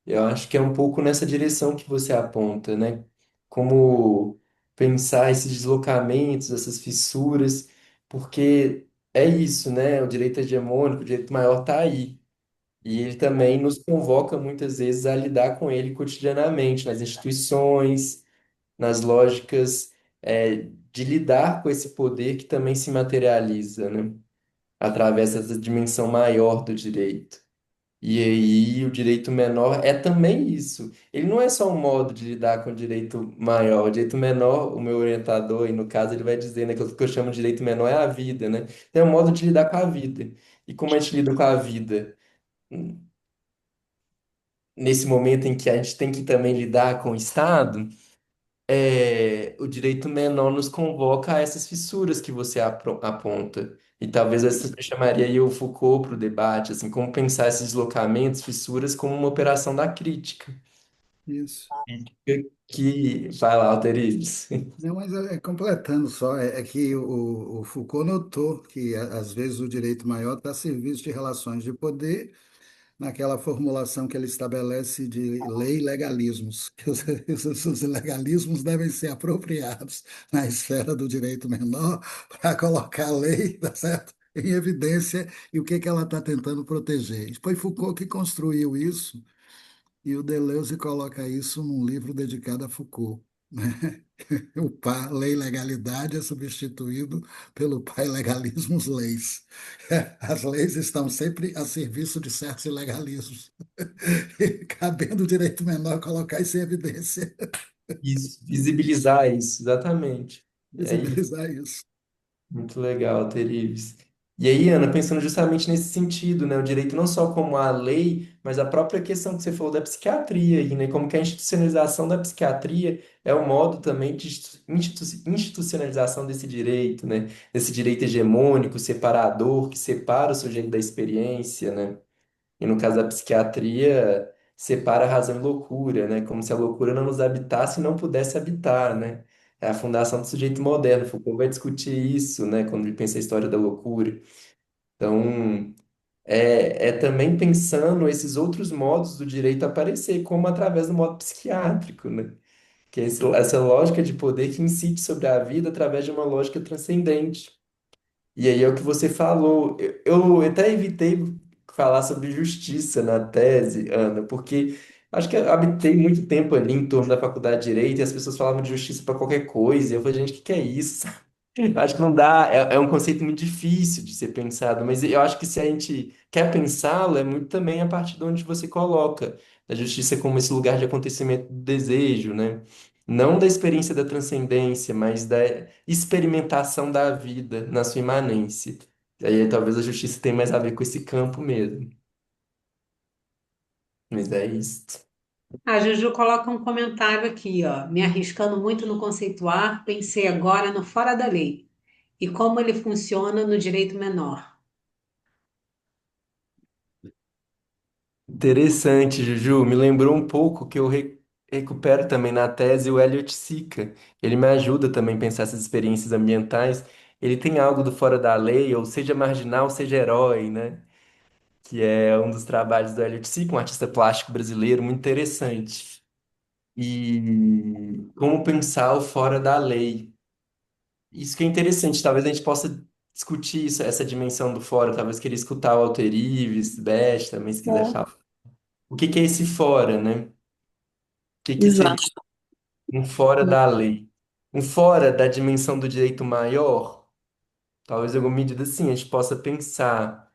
Eu acho que é um pouco nessa direção que você aponta, né? Como pensar esses deslocamentos, essas fissuras, porque é isso, né? O direito hegemônico, o direito maior está aí. E ele também nos convoca muitas vezes a lidar com ele cotidianamente, nas instituições, nas lógicas, de lidar com esse poder que também se materializa, né? Através dessa dimensão maior do direito. E aí, o direito menor é também isso. Ele não é só um modo de lidar com o direito maior. O direito menor, o meu orientador, e no caso, ele vai dizer, né, que o que eu chamo de direito menor é a vida, né? É um modo de lidar com a vida. E como a gente lida com a vida nesse momento em que a gente tem que também lidar com o Estado, o direito menor nos convoca a essas fissuras que você aponta. E talvez essa eu chamaria aí o Foucault para o debate, assim, como pensar esses deslocamentos, fissuras, como uma operação da crítica. Isso. Vai lá, Alterides. Não, mas completando só, é que o Foucault notou que, às vezes, o direito maior está a serviço de relações de poder, naquela formulação que ele estabelece de lei e legalismos, que os legalismos devem ser apropriados na esfera do direito menor para colocar a lei, tá certo? Em evidência e o que que ela está tentando proteger. Foi Foucault que construiu isso, e o Deleuze coloca isso num livro dedicado a Foucault, né? O pai, lei e legalidade é substituído pelo pai legalismos leis. As leis estão sempre a serviço de certos ilegalismos, cabendo o direito menor colocar isso em evidência, Isso, visibilizar isso, exatamente. É isso. visibilizar isso. Muito legal, Terives. E aí, Ana, pensando justamente nesse sentido, né? O direito não só como a lei, mas a própria questão que você falou da psiquiatria, aí, né? Como que a institucionalização da psiquiatria é um modo também de institucionalização desse direito, né? Desse direito hegemônico, separador, que separa o sujeito da experiência, né? E no caso da psiquiatria, separa razão e loucura, né? Como se a loucura não nos habitasse e não pudesse habitar, né? É a fundação do sujeito moderno. Foucault vai discutir isso, né? Quando ele pensa a história da loucura. Então, é também pensando esses outros modos do direito aparecer, como através do modo psiquiátrico, né? Que é essa lógica de poder que incide sobre a vida através de uma lógica transcendente. E aí é o que você falou. Eu até evitei falar sobre justiça na tese, Ana, porque acho que eu habitei muito tempo ali em torno da faculdade de Direito e as pessoas falavam de justiça para qualquer coisa. E eu falei, gente, o que que é isso? Acho que não dá, é um conceito muito difícil de ser pensado, mas eu acho que se a gente quer pensá-lo, é muito também a partir de onde você coloca a justiça como esse lugar de acontecimento do desejo, né? Não da experiência da transcendência, mas da experimentação da vida na sua imanência. E aí talvez a justiça tenha mais a ver com esse campo mesmo. Mas é isso. A Juju coloca um comentário aqui, ó. Me arriscando muito no conceituar, pensei agora no fora da lei e como ele funciona no direito menor. Interessante, Juju. Me lembrou um pouco que eu recupero também na tese o Elliot Sica. Ele me ajuda também a pensar essas experiências ambientais. Ele tem algo do fora da lei, ou seja marginal, seja herói, né? Que é um dos trabalhos do Elliot Sica, um artista plástico brasileiro muito interessante. E como pensar o fora da lei. Isso que é interessante. Talvez a gente possa discutir isso, essa dimensão do fora. Talvez queria escutar o Alter Ives, Beth também, se quiser falar. O que que é esse fora, né? O que que seria Exato. um fora da lei? Um fora da dimensão do direito maior? Talvez em alguma medida assim a gente possa pensar.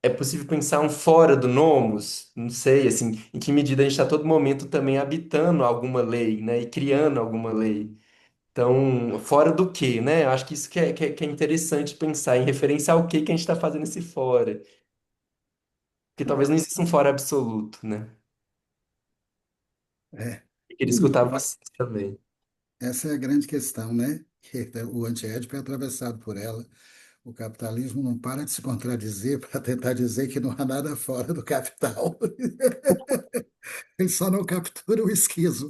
É possível pensar um fora do nomos? Não sei, assim, em que medida a gente está a todo momento também habitando alguma lei, né? E criando alguma lei. Então, fora do quê, né? Eu acho que isso que é interessante pensar em referência ao que a gente está fazendo esse fora. Porque talvez não exista um fora absoluto, né? É, Eu queria escutar vocês também. essa é a grande questão, né? Que o antiédipo é atravessado por ela. O capitalismo não para de se contradizer para tentar dizer que não há nada fora do capital. Ele só não captura o esquizo.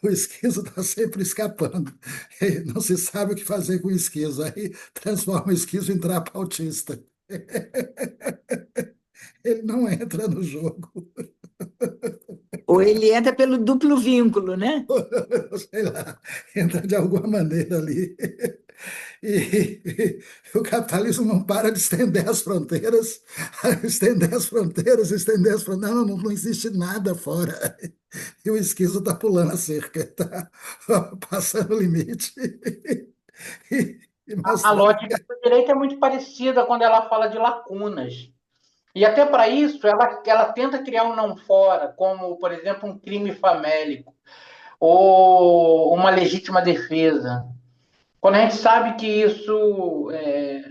O esquizo está sempre escapando. Não se sabe o que fazer com o esquizo. Aí transforma o esquizo em trapo autista. Ele não entra no jogo. Ou ele entra pelo duplo vínculo, né? Sei lá, entra de alguma maneira ali. E o capitalismo não para de estender as fronteiras, estender as fronteiras, estender as fronteiras. Não, não existe nada fora. E o esquizo está pulando a cerca, está passando o limite. e A mostrar. lógica do direito é muito parecida quando ela fala de lacunas. E até para isso, ela tenta criar um não fora, como, por exemplo, um crime famélico ou uma legítima defesa. Quando a gente sabe que isso,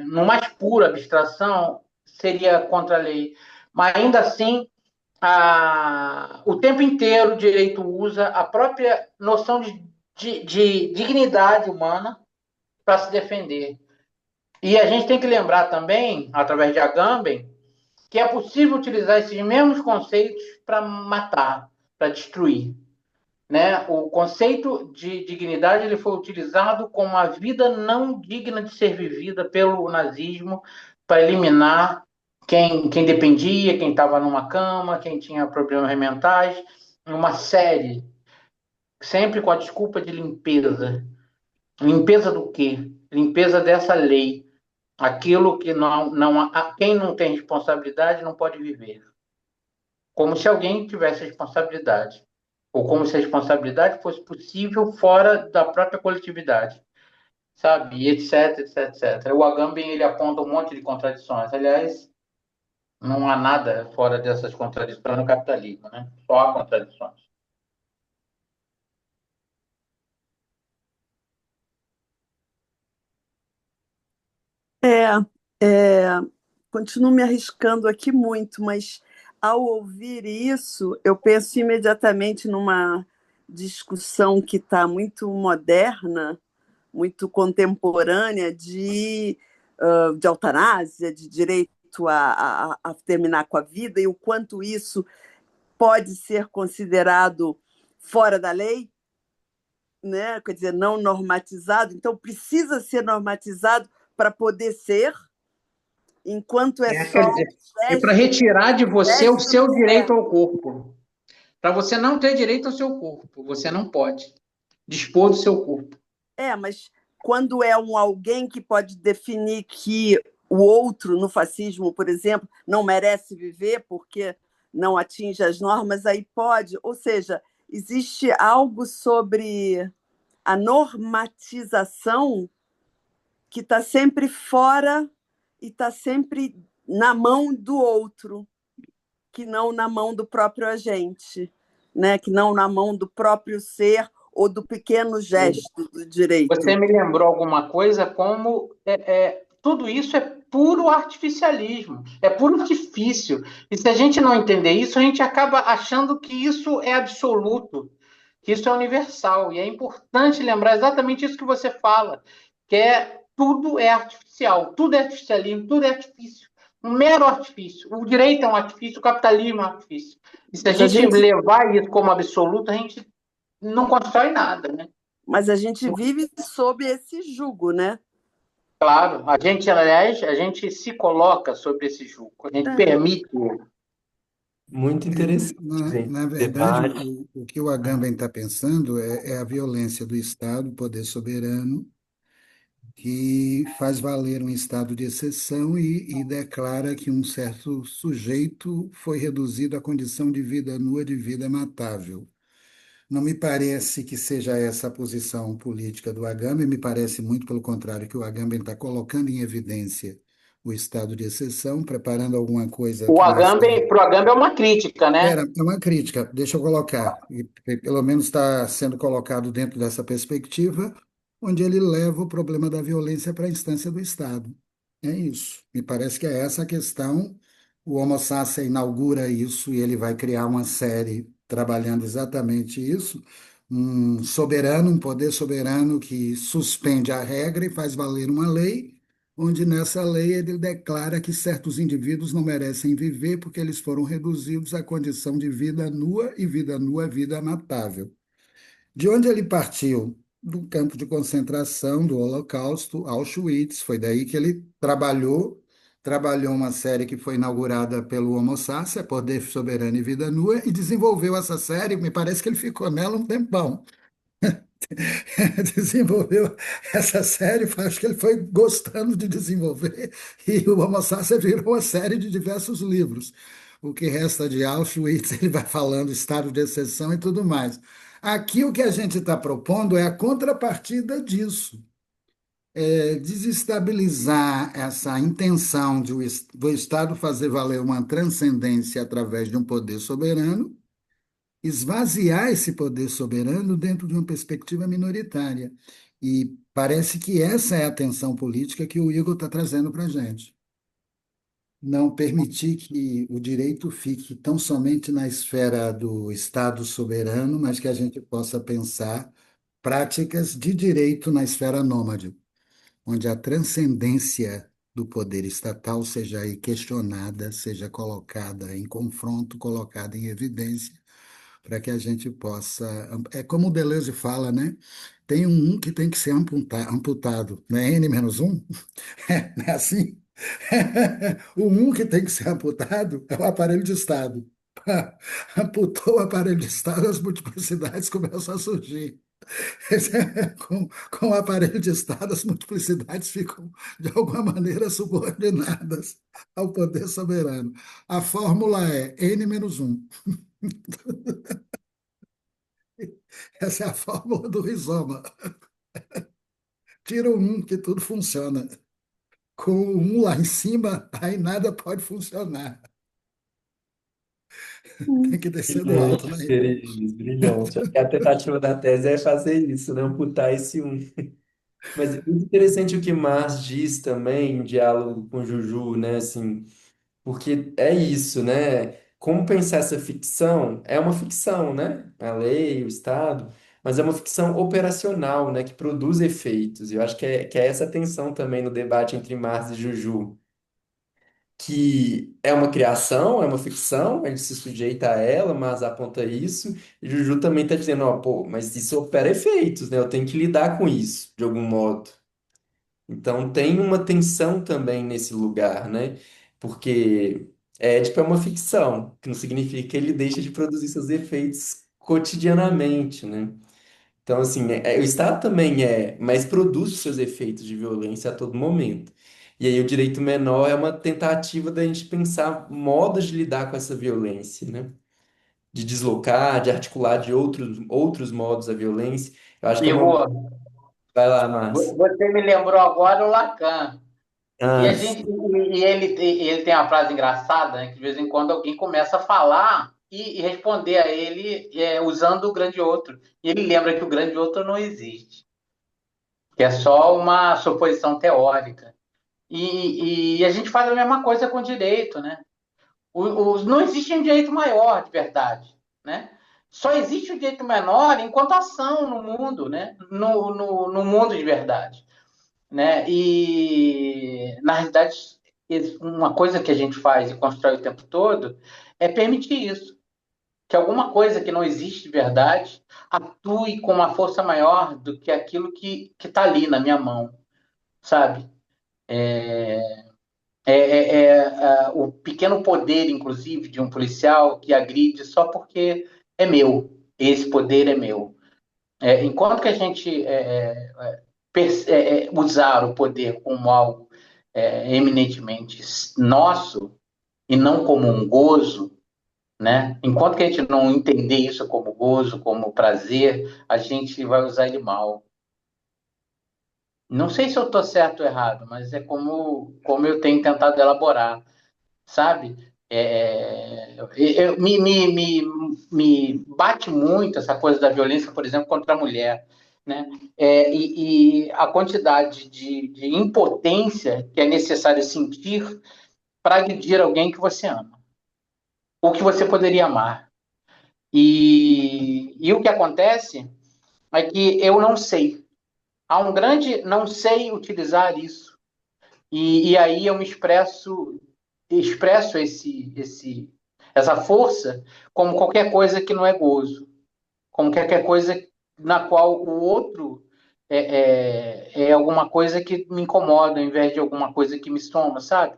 no mais pura abstração, seria contra a lei. Mas ainda assim, o tempo inteiro o direito usa a própria noção de dignidade humana para se defender. E a gente tem que lembrar também, através de Agamben, que é possível utilizar esses mesmos conceitos para matar, para destruir. Né? O conceito de dignidade ele foi utilizado como a vida não digna de ser vivida pelo nazismo para eliminar quem dependia, quem estava numa cama, quem tinha problemas mentais, uma série, sempre com a desculpa de limpeza. Limpeza do quê? Limpeza dessa lei. Aquilo que quem não tem responsabilidade não pode viver. Como se alguém tivesse responsabilidade. Ou como se a responsabilidade fosse possível fora da própria coletividade. Sabe? E etc, etc, etc. O Agamben, ele aponta um monte de contradições. Aliás, não há nada fora dessas contradições no capitalismo, né? Só há contradições. É, é, continuo me arriscando aqui muito, mas ao ouvir isso, eu penso imediatamente numa discussão que está muito moderna, muito contemporânea de eutanásia, de direito a terminar com a vida e o quanto isso pode ser considerado fora da lei, né? Quer dizer, não normatizado, então precisa ser normatizado para poder ser, enquanto é só Quer um dizer, é para gesto, retirar de você o gesto seu não direito serve. ao corpo. Para você não ter direito ao seu corpo. Você não pode dispor do seu corpo. Mas quando é um alguém que pode definir que o outro, no fascismo, por exemplo, não merece viver porque não atinge as normas, aí pode. Ou seja, existe algo sobre a normatização que está sempre fora e está sempre na mão do outro, que não na mão do próprio agente, né? Que não na mão do próprio ser ou do pequeno gesto do Você direito. me lembrou alguma coisa como tudo isso é puro artificialismo, é puro artifício. E se a gente não entender isso, a gente acaba achando que isso é absoluto, que isso é universal. E é importante lembrar exatamente isso que você fala, que tudo é artificial, tudo é artificialismo, tudo é artifício. Um mero artifício. O direito é um artifício, o capitalismo é um artifício. E se a Mas a gente gente, levar isso como absoluto, a gente não constrói nada, né? mas a gente vive sob esse jugo, né? Claro, aliás, a gente se coloca sobre esse jugo, a gente permite. Muito interessante, gente, Na verdade, debate. o que o Agamben está pensando é a violência do Estado, poder soberano, que faz valer um estado de exceção e declara que um certo sujeito foi reduzido à condição de vida nua, de vida matável. Não me parece que seja essa a posição política do Agamben, me parece muito pelo contrário, que o Agamben está colocando em evidência o estado de exceção, preparando alguma coisa que mais tarde. Para o Agamben é uma crítica, né? Era, é uma crítica, deixa eu colocar, e pelo menos está sendo colocado dentro dessa perspectiva, onde ele leva o problema da violência para a instância do Estado. É isso. Me parece que é essa a questão. O Homo Sacer inaugura isso e ele vai criar uma série trabalhando exatamente isso. Um soberano, um poder soberano que suspende a regra e faz valer uma lei onde nessa lei ele declara que certos indivíduos não merecem viver porque eles foram reduzidos à condição de vida nua e vida nua é vida matável. De onde ele partiu? Do campo de concentração, do Holocausto, Auschwitz. Foi daí que ele trabalhou uma série que foi inaugurada pelo Homo Sacer, Poder Soberano e Vida Nua, e desenvolveu essa série. Me parece que ele ficou nela um tempão. Desenvolveu essa série, acho que ele foi gostando de desenvolver, e o Homo Sacer virou uma série de diversos livros. O que resta de Auschwitz, ele vai falando estado de exceção e tudo mais. Aqui o que a gente está propondo é a contrapartida disso. desestabilizar essa intenção do Estado fazer valer uma transcendência através de um poder soberano, esvaziar esse poder soberano dentro de uma perspectiva minoritária. E parece que essa é a tensão política que o Igor está trazendo para a gente. Não permitir que o direito fique tão somente na esfera do Estado soberano, mas que a gente possa pensar práticas de direito na esfera nômade, onde a transcendência do poder estatal seja aí questionada, seja colocada em confronto, colocada em evidência, para que a gente possa. É como o Deleuze fala, né? Tem um que tem que ser amputado, não é N-1? Não é assim? O um que tem que ser amputado é o aparelho de Estado. Amputou o aparelho de Estado, as multiplicidades começam a surgir. Com o aparelho de Estado, as multiplicidades ficam, de alguma maneira, subordinadas ao poder soberano. A fórmula é N-1. Essa é a fórmula do rizoma. Tira o um, que tudo funciona. Com o um lá em cima, aí nada pode funcionar. Tem que descer do alto, Brilhante, né? Pericles, brilhante. Acho que a tentativa da tese é fazer isso, né? Amputar esse um. Mas é muito interessante o que Marx diz também, em diálogo com Juju, né? Assim, porque é isso, né? Como pensar essa ficção? É uma ficção, né? A lei, o Estado, mas é uma ficção operacional, né? Que produz efeitos. Eu acho que é essa tensão também no debate entre Marx e Juju, que é uma criação, é uma ficção, a gente se sujeita a ela, mas aponta isso, e Juju também está dizendo, ó, pô, mas isso opera efeitos, né? Eu tenho que lidar com isso, de algum modo. Então tem uma tensão também nesse lugar, né? Porque Édipo é uma ficção, que não significa que ele deixa de produzir seus efeitos cotidianamente, né? Então, assim, o Estado também mas produz os seus efeitos de violência a todo momento. E aí o direito menor é uma tentativa da gente pensar modos de lidar com essa violência, né? De deslocar, de articular de outros modos a violência. Eu acho que é uma... Igor, Vai lá, Márcio. você me lembrou agora o Lacan. E a Ah, gente, ele tem uma frase engraçada, né, que de vez em quando alguém começa a falar e responder a ele usando o grande outro. E ele lembra que o grande outro não existe, que é só uma suposição teórica. E a gente faz a mesma coisa com o direito, né? Não existe um direito maior de verdade, né? Só existe o direito menor enquanto ação no mundo, né? No mundo de verdade, né? E na realidade uma coisa que a gente faz e constrói o tempo todo é permitir isso, que alguma coisa que não existe de verdade atue com uma força maior do que aquilo que está ali na minha mão, sabe? O pequeno poder, inclusive, de um policial que agride só porque é meu, esse poder é meu. Enquanto que a gente usar o poder como algo eminentemente nosso e não como um gozo, né? Enquanto que a gente não entender isso como gozo, como prazer, a gente vai usar ele mal. Não sei se eu estou certo ou errado, mas é como eu tenho tentado elaborar, sabe? Me bate muito essa coisa da violência, por exemplo, contra a mulher, né? E a quantidade de impotência que é necessário sentir para agredir alguém que você ama, ou que você poderia amar. E o que acontece é que eu não sei. Há um grande não sei utilizar isso. E aí eu me expresso essa força como qualquer coisa que não é gozo, como qualquer coisa na qual o outro é alguma coisa que me incomoda, ao invés de alguma coisa que me soma, sabe?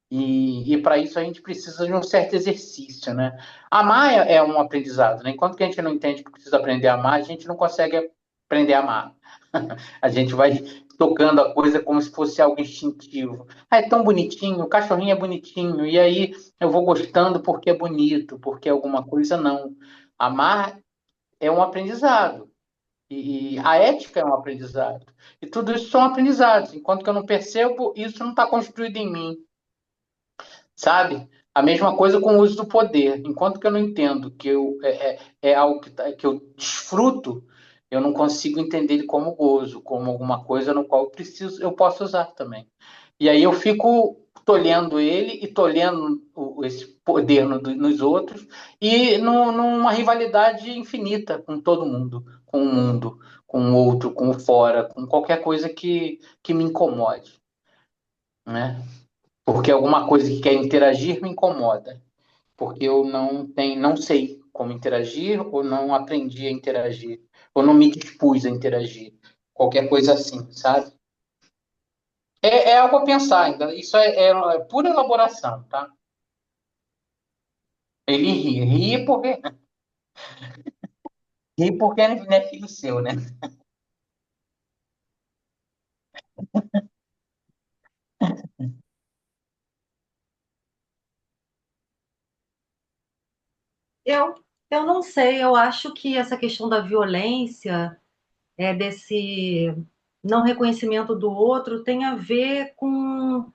E para isso a gente precisa de um certo exercício, né? Amar é um aprendizado, né? Enquanto que a gente não entende que precisa aprender a amar, a gente não consegue aprender a amar. A gente vai tocando a coisa como se fosse algo instintivo. Ah, é tão bonitinho, o cachorrinho é bonitinho, e aí eu vou gostando porque é bonito, porque é alguma coisa, não. Amar é um aprendizado. E a ética é um aprendizado. E tudo isso são aprendizados. Enquanto que eu não percebo, isso não está construído em mim, sabe? A mesma coisa com o uso do poder. Enquanto que eu não entendo que é algo que eu desfruto, eu não consigo entender ele como gozo, como alguma coisa no qual eu posso usar também. E aí eu fico tolhendo ele e tolhendo esse poder nos outros e numa rivalidade infinita com todo mundo, com o mundo, com o outro, com o fora, com qualquer coisa que me incomode, né? Porque alguma coisa que quer interagir me incomoda, porque eu não sei como interagir, ou não aprendi a interagir, ou não me dispus a interagir. Qualquer coisa assim, sabe? É algo a pensar ainda. Isso é pura elaboração, tá? Ele ri porque não é filho seu, né? Eu, eu não sei, eu acho que essa questão da violência, desse não reconhecimento do outro, tem a ver com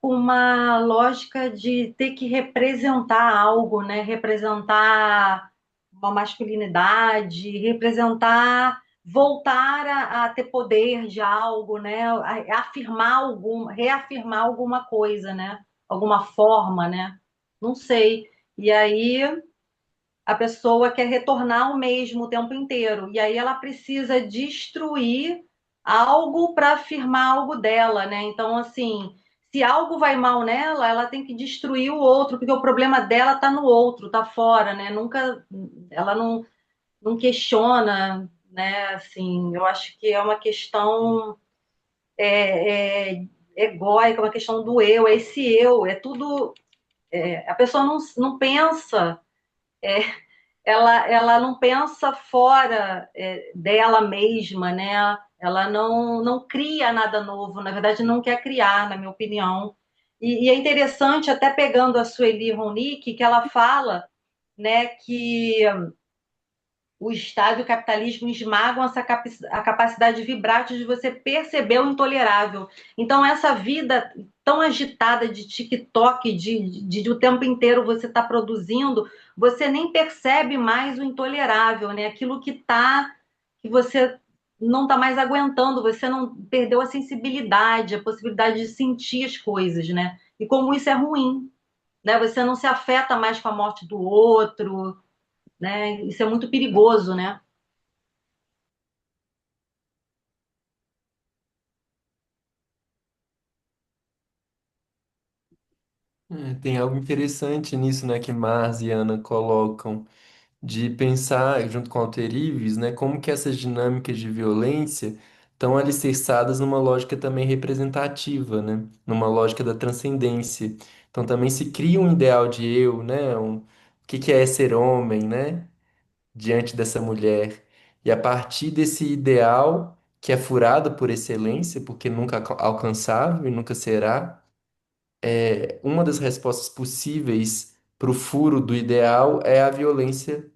uma lógica de ter que representar algo, né? Representar uma masculinidade, representar, voltar a ter poder de algo, né? Reafirmar alguma coisa, né? Alguma forma, né? Não sei. E aí a pessoa quer retornar ao mesmo o tempo inteiro. E aí ela precisa destruir algo para afirmar algo dela, né? Então, assim, se algo vai mal nela, ela tem que destruir o outro, porque o problema dela está no outro, está fora, né? Nunca, ela não questiona, né? Assim, eu acho que é uma questão egóica, uma questão do eu, é esse eu, é tudo. A pessoa não pensa ela não pensa fora dela mesma, né? Ela não cria nada novo, na verdade não quer criar, na minha opinião. E é interessante, até pegando a Sueli Ronick, que ela fala, né, que o Estado e o capitalismo esmagam a capacidade vibrátil de você perceber o intolerável. Então, essa vida tão agitada de TikTok, de o tempo inteiro você está produzindo, você nem percebe mais o intolerável, né? Aquilo que você não está mais aguentando, você não perdeu a sensibilidade, a possibilidade de sentir as coisas, né? E como isso é ruim, né? Você não se afeta mais com a morte do outro, né? Isso é muito perigoso, né? Tem algo interessante nisso, né, que Mars e Ana colocam, de pensar, junto com Alter Ives, né, como que essas dinâmicas de violência estão alicerçadas numa lógica também representativa, né, numa lógica da transcendência. Então também se cria um ideal de eu, né, o que é ser homem, né, diante dessa mulher. E a partir desse ideal, que é furado por excelência, porque nunca alcançável e nunca será, uma das respostas possíveis para o furo do ideal é a violência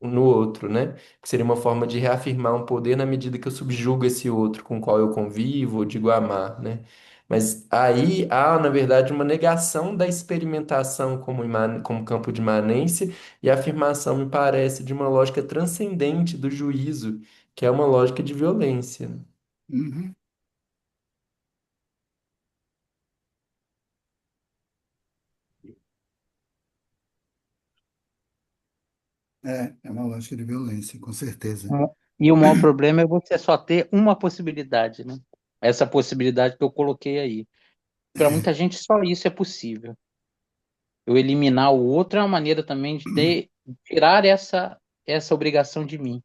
no outro, né? Que seria uma forma de reafirmar um poder na medida que eu subjugo esse outro com o qual eu convivo, ou digo amar, né? Mas aí há, na verdade, uma negação da experimentação como campo de imanência e a afirmação, me parece, de uma lógica transcendente do juízo, que é uma lógica de violência, né? Uhum. É uma lógica de violência, com certeza. E o maior problema é você só ter uma possibilidade, né? Essa possibilidade que eu coloquei aí. Para muita gente, só isso é possível. Eu eliminar o outro é uma maneira também de tirar essa obrigação de mim.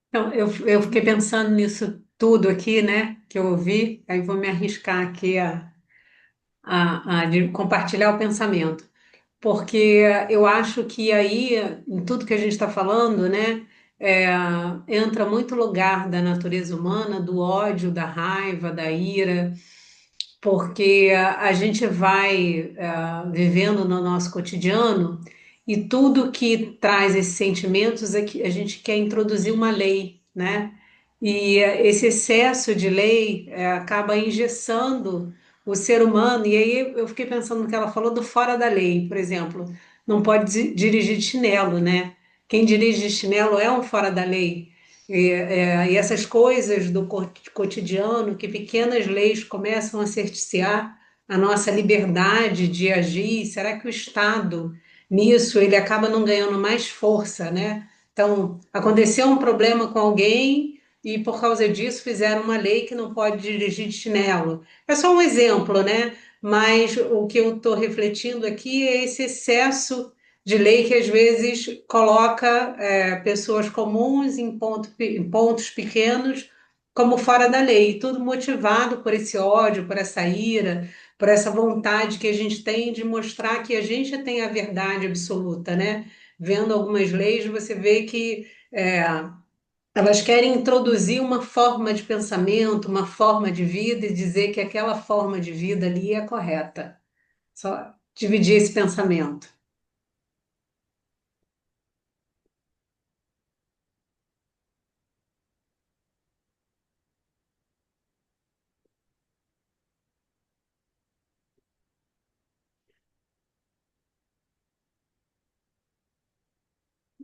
Então, eu fiquei pensando nisso tudo aqui, né, que eu ouvi, aí vou me arriscar aqui de compartilhar o pensamento, porque eu acho que aí, em tudo que a gente está falando, né, é, entra muito lugar da natureza humana, do ódio, da raiva, da ira, porque a gente vai vivendo no nosso cotidiano e tudo que traz esses sentimentos é que a gente quer introduzir uma lei, né? E esse excesso de lei acaba engessando o ser humano. E aí eu fiquei pensando no que ela falou do fora da lei, por exemplo, não pode dirigir de chinelo, né? Quem dirige de chinelo é um fora da lei. E essas coisas do cotidiano, que pequenas leis começam a cercear a nossa liberdade de agir, será que o Estado, nisso, ele acaba não ganhando mais força, né? Então, aconteceu um problema com alguém e, por causa disso, fizeram uma lei que não pode dirigir de chinelo. É só um exemplo, né? Mas o que eu estou refletindo aqui é esse excesso de lei que às vezes coloca pessoas comuns em pontos pequenos como fora da lei, tudo motivado por esse ódio, por essa ira, por essa vontade que a gente tem de mostrar que a gente tem a verdade absoluta, né? Vendo algumas leis, você vê que elas querem introduzir uma forma de pensamento, uma forma de vida e dizer que aquela forma de vida ali é correta. Só dividir esse pensamento.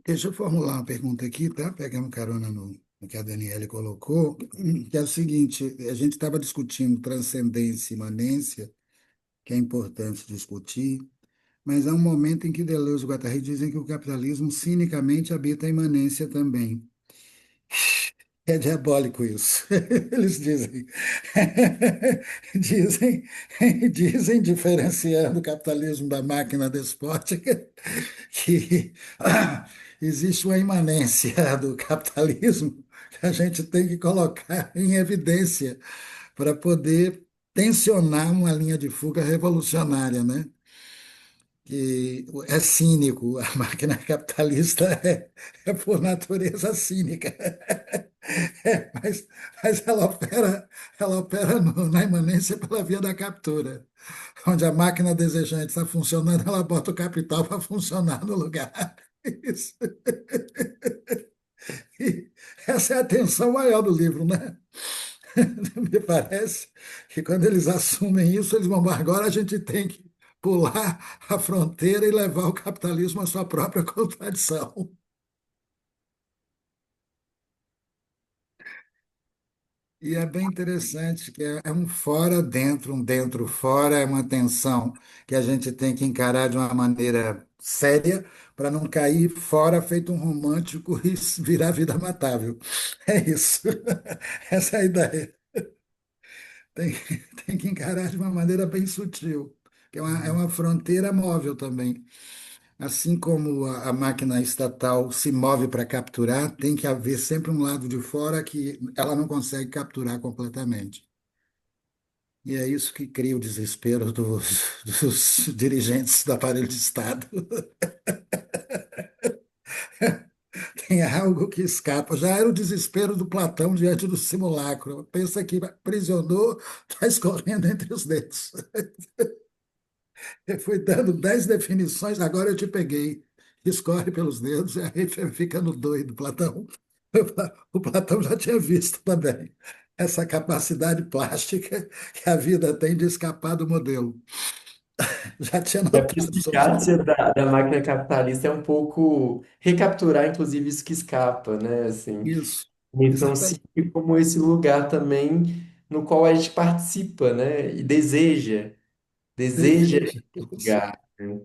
Deixa eu formular uma pergunta aqui, tá? Pegando carona no que a Daniela colocou, que é o seguinte: a gente estava discutindo transcendência e imanência, que é importante discutir, mas há um momento em que Deleuze e Guattari dizem que o capitalismo cinicamente habita a imanência também. É diabólico isso. Eles dizem, dizem, dizem, diferenciando o capitalismo da máquina despótica, que existe uma imanência do capitalismo que a gente tem que colocar em evidência para poder tensionar uma linha de fuga revolucionária, né? Que é cínico, a máquina capitalista é por natureza cínica. Mas ela opera na imanência pela via da captura, onde a máquina desejante está funcionando, ela bota o capital para funcionar no lugar. Isso. E essa é a tensão maior do livro, né? Me parece que quando eles assumem isso, eles vão, agora a gente tem que pular a fronteira e levar o capitalismo à sua própria contradição. E é bem interessante que é um fora dentro, um dentro fora, é uma tensão que a gente tem que encarar de uma maneira séria para não cair fora feito um romântico e virar vida matável. É isso. Essa é a ideia. Tem, tem que encarar de uma maneira bem sutil, que é uma fronteira móvel também. Assim como a máquina estatal se move para capturar, tem que haver sempre um lado de fora que ela não consegue capturar completamente. E é isso que cria o desespero dos dirigentes do aparelho de Estado. Tem algo que escapa. Já era o desespero do Platão diante do simulacro. Pensa que aprisionou, está escorrendo entre os dedos. Eu fui dando 10 definições, agora eu te peguei. Escorre pelos dedos, e aí fica no doido, Platão. O Platão já tinha visto também essa capacidade plástica que a vida tem de escapar do modelo. Já tinha E a notado sobre perspicácia da máquina capitalista é um pouco recapturar, inclusive, isso que escapa, né? Assim, isso. então, se Exatamente. como esse lugar também no qual a gente participa, né? E deseja Deseja. esse Isso. lugar, né?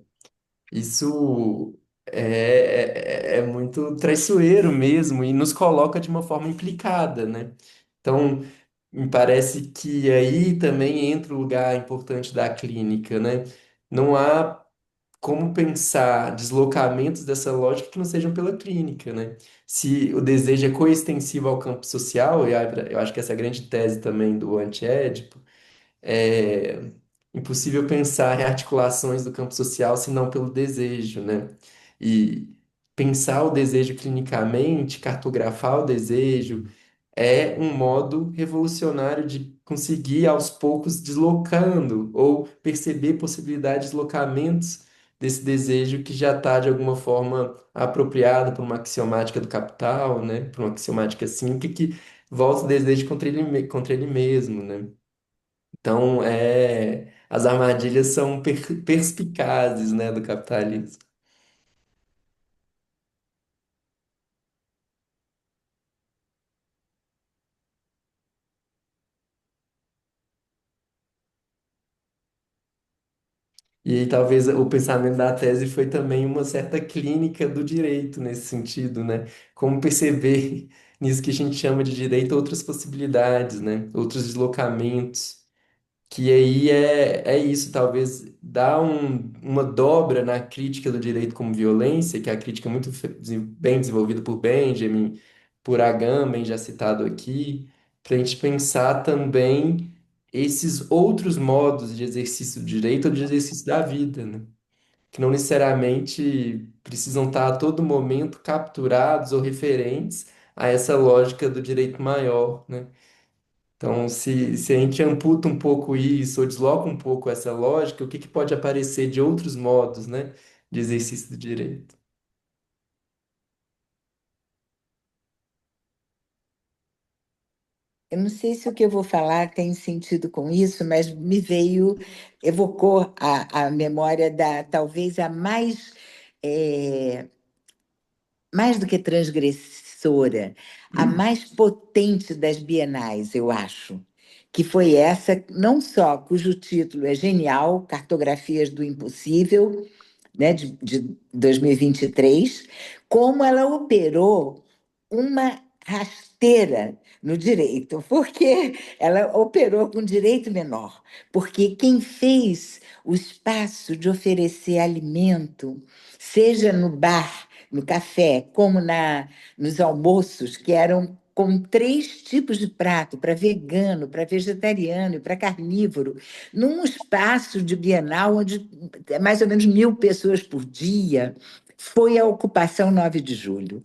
Isso é muito traiçoeiro mesmo e nos coloca de uma forma implicada, né? Então, me parece que aí também entra o lugar importante da clínica, né? Não há como pensar deslocamentos dessa lógica que não sejam pela clínica, né? Se o desejo é coextensivo ao campo social, e eu acho que essa é a grande tese também do antiédipo, é impossível pensar rearticulações do campo social se não pelo desejo, né? E pensar o desejo clinicamente, cartografar o desejo, é um modo revolucionário de conseguir aos poucos deslocando ou perceber possibilidades de deslocamentos desse desejo que já está de alguma forma apropriado por uma axiomática do capital, né? Por uma axiomática cínica que volta o desejo contra ele mesmo, né? Então, as armadilhas são perspicazes, né, do capitalismo. E aí, talvez o pensamento da tese foi também uma certa clínica do direito nesse sentido, né? Como perceber nisso que a gente chama de direito outras possibilidades, né? Outros deslocamentos. Que aí é isso, talvez dá uma dobra na crítica do direito como violência, que é a crítica muito bem desenvolvida por Benjamin, por Agamben, já citado aqui, para a gente pensar também esses outros modos de exercício do direito ou de exercício da vida, né? Que não necessariamente precisam estar a todo momento capturados ou referentes a essa lógica do direito maior, né? Então, se a gente amputa um pouco isso, ou desloca um pouco essa lógica, o que que pode aparecer de outros modos, né, de exercício do direito? Eu não sei se o que eu vou falar tem sentido com isso, mas evocou a memória da talvez a mais do que transgressora, a mais potente das bienais, eu acho, que foi essa, não só cujo título é genial, Cartografias do Impossível, né, de 2023, como ela operou uma rasteira no direito, porque ela operou com direito menor, porque quem fez o espaço de oferecer alimento, seja no bar, no café, como nos almoços, que eram com três tipos de prato, para vegano, para vegetariano e para carnívoro, num espaço de Bienal onde mais ou menos 1.000 pessoas por dia, foi a ocupação 9 de julho.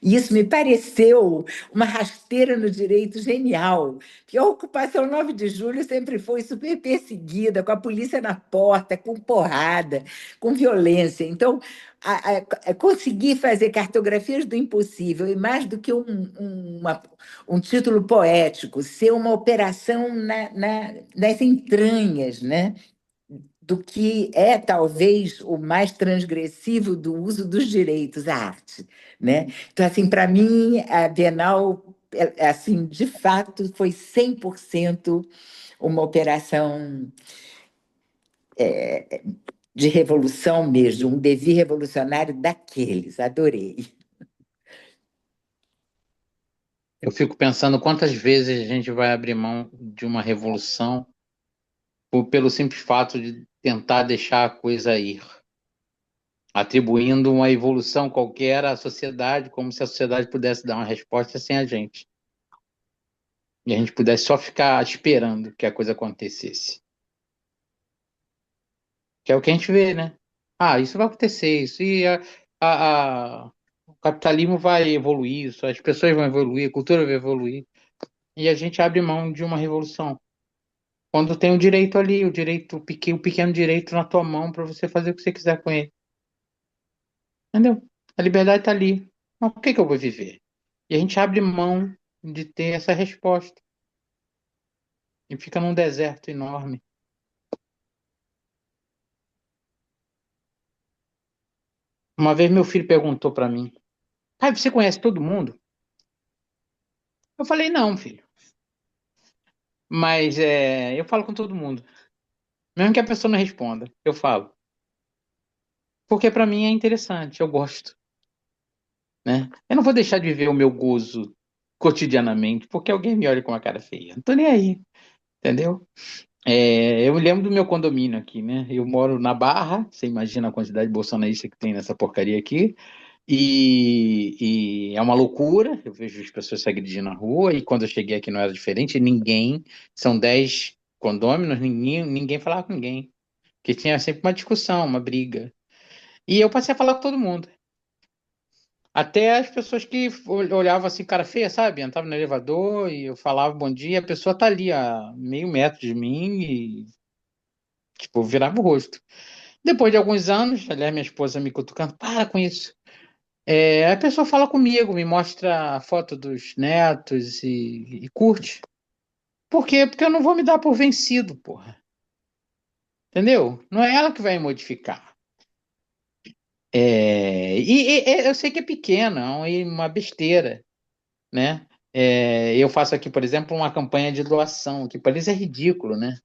E isso me pareceu uma rasteira no direito genial, que a ocupação 9 de julho sempre foi super perseguida, com a polícia na porta, com porrada, com violência. Então, conseguir fazer cartografias do impossível, e mais do que um título poético, ser uma operação nas entranhas, né? Do que é talvez o mais transgressivo do uso dos direitos à arte, né? Então, assim, para mim, a Bienal, assim, de fato, foi 100% uma operação de revolução mesmo, um devir revolucionário daqueles. Adorei. Eu fico pensando quantas vezes a gente vai abrir mão de uma revolução pelo simples fato de tentar deixar a coisa ir, atribuindo uma evolução qualquer à sociedade, como se a sociedade pudesse dar uma resposta sem a gente. E a gente pudesse só ficar esperando que a coisa acontecesse. Que é o que a gente vê, né? Ah, isso vai acontecer, isso e o capitalismo vai evoluir, isso, as pessoas vão evoluir, a cultura vai evoluir. E a gente abre mão de uma revolução. Quando tem o direito ali, o pequeno direito na tua mão para você fazer o que você quiser com ele. Entendeu? A liberdade está ali. Mas por que que eu vou viver? E a gente abre mão de ter essa resposta. E fica num deserto enorme. Uma vez meu filho perguntou para mim: pai, você conhece todo mundo? Eu falei: não, filho. Mas eu falo com todo mundo. Mesmo que a pessoa não responda, eu falo. Porque para mim é interessante, eu gosto, né? Eu não vou deixar de viver o meu gozo cotidianamente porque alguém me olha com uma cara feia. Não tô nem aí, entendeu? Eu me lembro do meu condomínio aqui, né? Eu moro na Barra, você imagina a quantidade de bolsonarista que tem nessa porcaria aqui. E é uma loucura, eu vejo as pessoas se agredindo na rua, e quando eu cheguei aqui não era diferente, são 10 condôminos, ninguém falava com ninguém, porque tinha sempre uma discussão, uma briga. E eu passei a falar com todo mundo. Até as pessoas que olhavam assim, cara feia, sabe? Entrava no elevador e eu falava bom dia, a pessoa tá ali a meio metro de mim e, tipo, eu virava o rosto. Depois de alguns anos, aliás, minha esposa me cutucando, para com isso. A pessoa fala comigo, me mostra a foto dos netos e curte. Por quê? Porque eu não vou me dar por vencido, porra. Entendeu? Não é ela que vai modificar. Eu sei que é pequena, é uma besteira, né? Eu faço aqui, por exemplo, uma campanha de doação, que para eles é ridículo, né?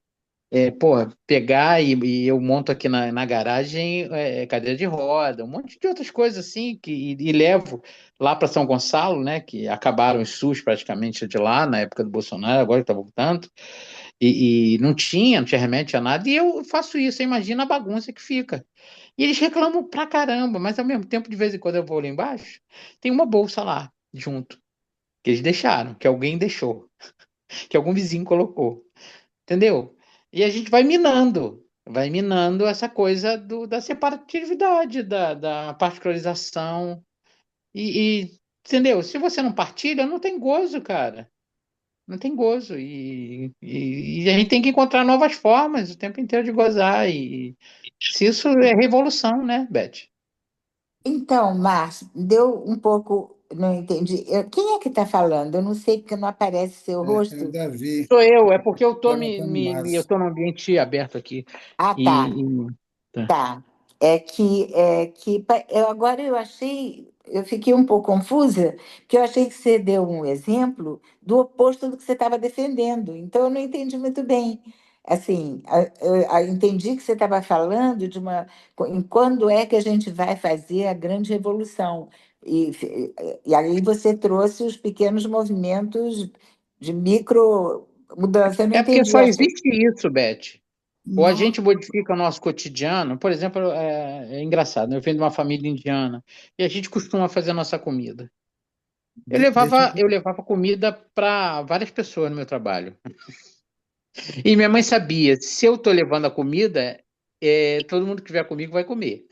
Pô, pegar e eu monto aqui na garagem cadeira de roda, um monte de outras coisas assim, e levo lá para São Gonçalo, né? Que acabaram os SUS praticamente de lá, na época do Bolsonaro, agora está voltando, e não tinha remédio, tinha nada, e eu faço isso, você imagina a bagunça que fica. E eles reclamam pra caramba, mas ao mesmo tempo, de vez em quando eu vou lá embaixo, tem uma bolsa lá, junto, que eles deixaram, que alguém deixou, que algum vizinho colocou. Entendeu? E a gente vai minando essa coisa da separatividade, da particularização. Entendeu? Se você não partilha, não tem gozo, cara. Não tem gozo. E a gente tem que encontrar novas formas o tempo inteiro de gozar. E se isso é revolução, né, Beth? Então, Márcio, deu um pouco, não entendi. Quem é que está falando? Eu não sei porque não aparece seu É o rosto. Davi, Sou eu, é porque eu tô está botando eu Márcio. tô num ambiente aberto aqui. Ah, tá. E, tá. Tá. Agora eu achei, eu fiquei um pouco confusa, porque eu achei que você deu um exemplo do oposto do que você estava defendendo. Então eu não entendi muito bem. Assim, entendi que você estava falando em quando é que a gente vai fazer a grande revolução. E aí você trouxe os pequenos movimentos de micro mudança. Eu não É porque entendi. só existe isso, Beth. Ou a Não, gente modifica o nosso cotidiano, por exemplo, é engraçado, né? Eu venho de uma família indiana e a gente costuma fazer a nossa comida. Eu deixa levava, eu... eu levava comida para várias pessoas no meu trabalho. E minha mãe sabia, se eu estou levando a comida, todo mundo que estiver comigo vai comer.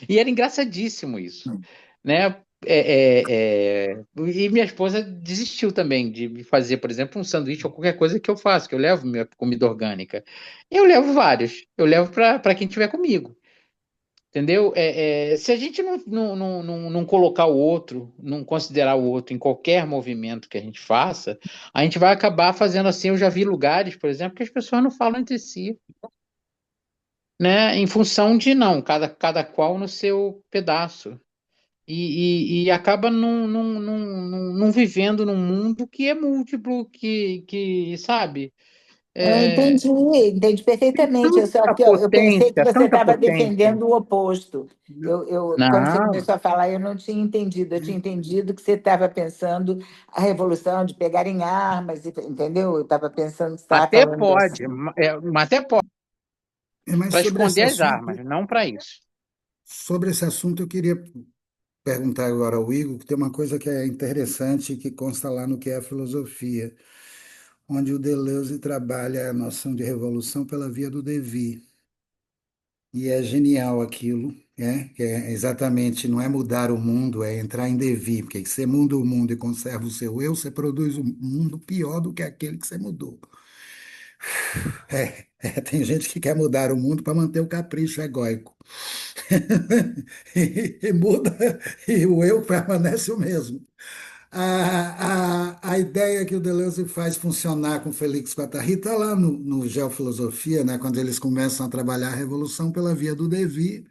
E era engraçadíssimo isso, né? E minha esposa desistiu também de me fazer, por exemplo, um sanduíche ou qualquer coisa que eu faço, que eu levo minha comida orgânica. Eu levo vários, eu levo para quem estiver comigo. Entendeu? Se a gente não colocar o outro, não considerar o outro em qualquer movimento que a gente faça, a gente vai acabar fazendo assim. Eu já vi lugares, por exemplo, que as pessoas não falam entre si, né? Em função de não, cada qual no seu pedaço. E acaba não vivendo num mundo que é múltiplo, sabe? Eu É, entendi tem perfeitamente. Eu pensei que você tanta estava potência. defendendo o oposto. Quando você Não, começou a falar, eu não tinha entendido. Eu tinha entendido que você estava pensando a revolução de pegar em armas, entendeu? Eu estava pensando que você estava até falando pode, assim. mas até pode. Mas Para esconder as armas, não para isso. sobre esse assunto, eu queria perguntar agora ao Igor, que tem uma coisa que é interessante que consta lá no que é a filosofia, onde o Deleuze trabalha a noção de revolução pela via do devir. E é genial aquilo, que é exatamente, não é mudar o mundo, é entrar em devir, porque se você muda o mundo e conserva o seu eu, você produz um mundo pior do que aquele que você mudou. Tem gente que quer mudar o mundo para manter o capricho egóico. E muda, e o eu permanece o mesmo. A ideia que o Deleuze faz funcionar com Félix Guattari está lá no Geofilosofia, né, quando eles começam a trabalhar a revolução pela via do devir,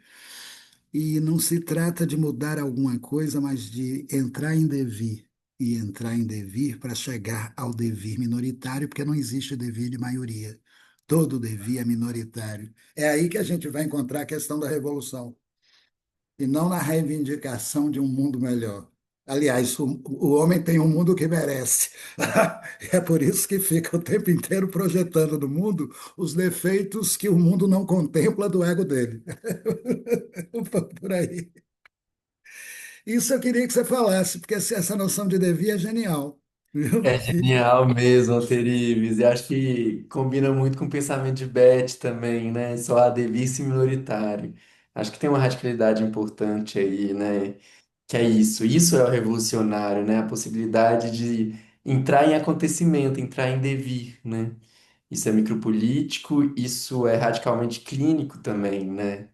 e não se trata de mudar alguma coisa, mas de entrar em devir. E entrar em devir para chegar ao devir minoritário, porque não existe devir de maioria. Todo devir é minoritário. É aí que a gente vai encontrar a questão da revolução e não na reivindicação de um mundo melhor. Aliás, o homem tem um mundo que merece. É por isso que fica o tempo inteiro projetando no mundo os defeitos que o mundo não contempla do ego dele. Por aí. Isso eu queria que você falasse, porque essa noção de devir é genial. Viu? É genial mesmo, Alterives. E acho que combina muito com o pensamento de Beth também, né? Só a device minoritário. Acho que tem uma radicalidade importante aí, né? Que é isso. Isso é o revolucionário, né? A possibilidade de entrar em acontecimento, entrar em devir, né? Isso é micropolítico, isso é radicalmente clínico também, né?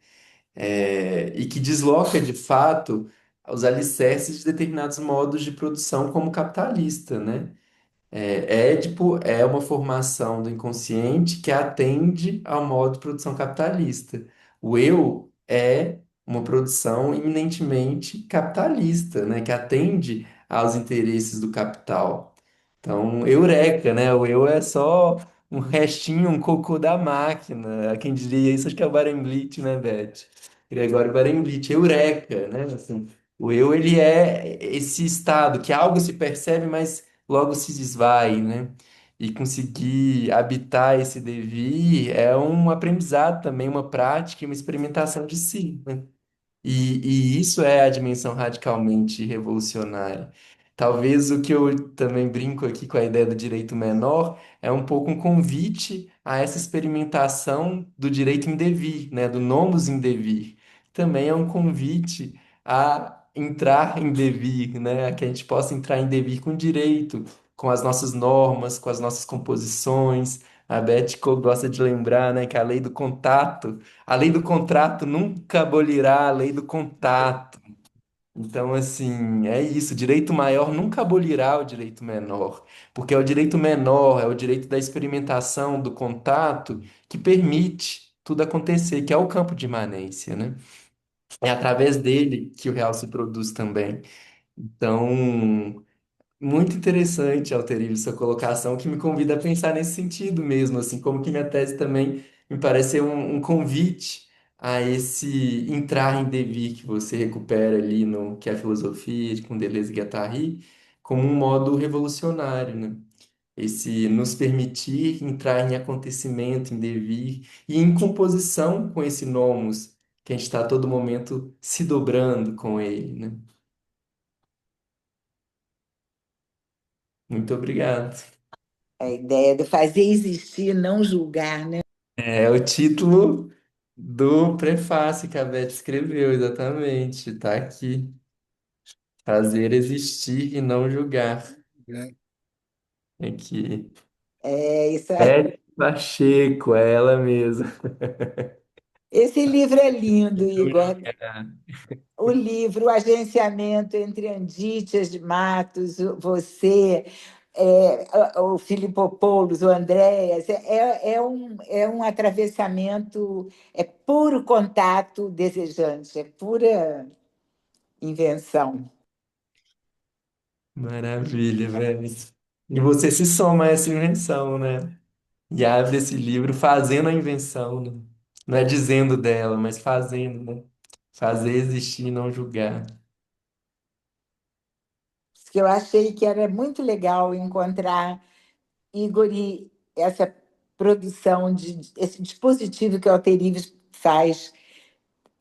E que desloca, de fato, os alicerces de determinados modos de produção como capitalista, né? Édipo é uma formação do inconsciente que atende ao modo de produção capitalista. O eu é uma produção eminentemente capitalista, né, que atende aos interesses do capital. Então, eureka, né? O eu é só um restinho, um cocô da máquina. Quem diria isso, acho que é o Barenblit, né, Beth? Gregório Barenblit, eureka, né? Assim, o eu, ele é esse estado que algo se percebe, mas logo se esvai, né? E conseguir habitar esse devir é um aprendizado também, uma prática e uma experimentação de si, né? E isso é a dimensão radicalmente revolucionária. Talvez o que eu também brinco aqui com a ideia do direito menor é um pouco um convite a essa experimentação do direito em devir, né? Do nomos in devir. Também é um convite a entrar em devir, né? A que a gente possa entrar em devir com direito, com as nossas normas, com as nossas composições. A Beth gosta de lembrar, né, que a lei do contato, a lei do contrato nunca abolirá a lei do contato. Então, assim, é isso. O direito maior nunca abolirá o direito menor, porque é o direito menor, é o direito da experimentação, do contato, que permite tudo acontecer, que é o campo de imanência, né? É através dele que o real se produz também. Então, muito interessante, Alterível, sua colocação, que me convida a pensar nesse sentido mesmo, assim, como que minha tese também me parece ser um convite a esse entrar em devir que você recupera ali no que é a filosofia, com Deleuze e Guattari, como um modo revolucionário, né? Esse nos permitir entrar em acontecimento, em devir e em composição com esse nomos, que a gente está a todo momento se dobrando com ele, né? Muito obrigado. A ideia de fazer existir, não julgar, né? É o título do prefácio que a Beth escreveu, exatamente. Tá aqui. Fazer existir e não julgar. É, Aqui. É isso aí. Beth Pacheco, é ela mesma. Esse livro é lindo, Não Igor. julgar. O livro, o agenciamento entre Andítias de Matos, você, o Filipopoulos, o Andréas, é um atravessamento, é puro contato desejante, é pura invenção. Maravilha, velho. E você se soma a essa invenção, né? E abre esse livro fazendo a invenção, né? Não é dizendo dela, mas fazendo, né? Fazer existir e não julgar. Que eu achei que era muito legal encontrar Igor e essa produção esse dispositivo que o Alterives faz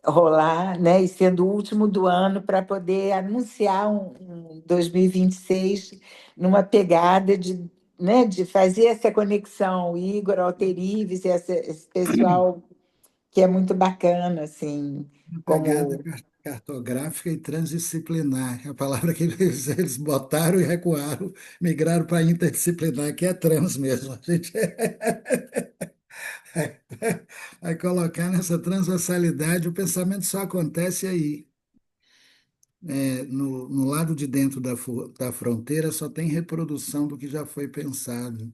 rolar, né, e sendo o último do ano para poder anunciar um 2026 numa pegada de fazer essa conexão, Igor, Alterives, esse pessoal que é muito bacana, assim, uma pegada como cartográfica e transdisciplinar. A palavra que eles botaram e recuaram, migraram para interdisciplinar, que é trans mesmo. A gente vai colocar nessa transversalidade, o pensamento só acontece aí. No lado de dentro da fronteira só tem reprodução do que já foi pensado.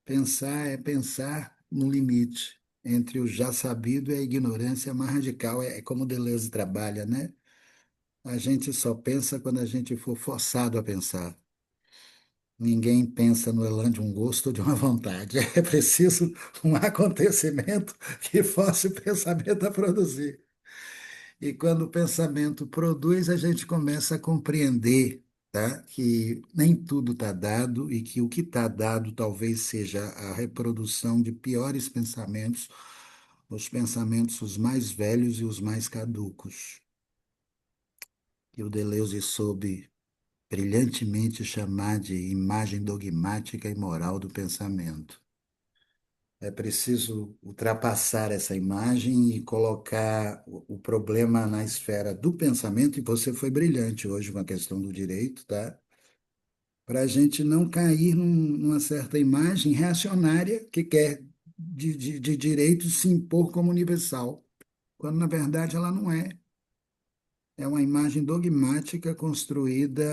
Pensar é pensar no limite entre o já sabido e a ignorância mais radical. É como Deleuze trabalha, né? A gente só pensa quando a gente for forçado a pensar. Ninguém pensa no elan de um gosto ou de uma vontade. É preciso um acontecimento que force o pensamento a produzir. E quando o pensamento produz, a gente começa a compreender, tá? Que nem tudo está dado e que o que está dado talvez seja a reprodução de piores pensamentos, os pensamentos os mais velhos e os mais caducos. E o Deleuze soube brilhantemente chamar de imagem dogmática e moral do pensamento. É preciso ultrapassar essa imagem e colocar o problema na esfera do pensamento, e você foi brilhante hoje com a questão do direito, tá? Para a gente não cair numa certa imagem reacionária que quer de direito se impor como universal, quando na verdade ela não é. É uma imagem dogmática construída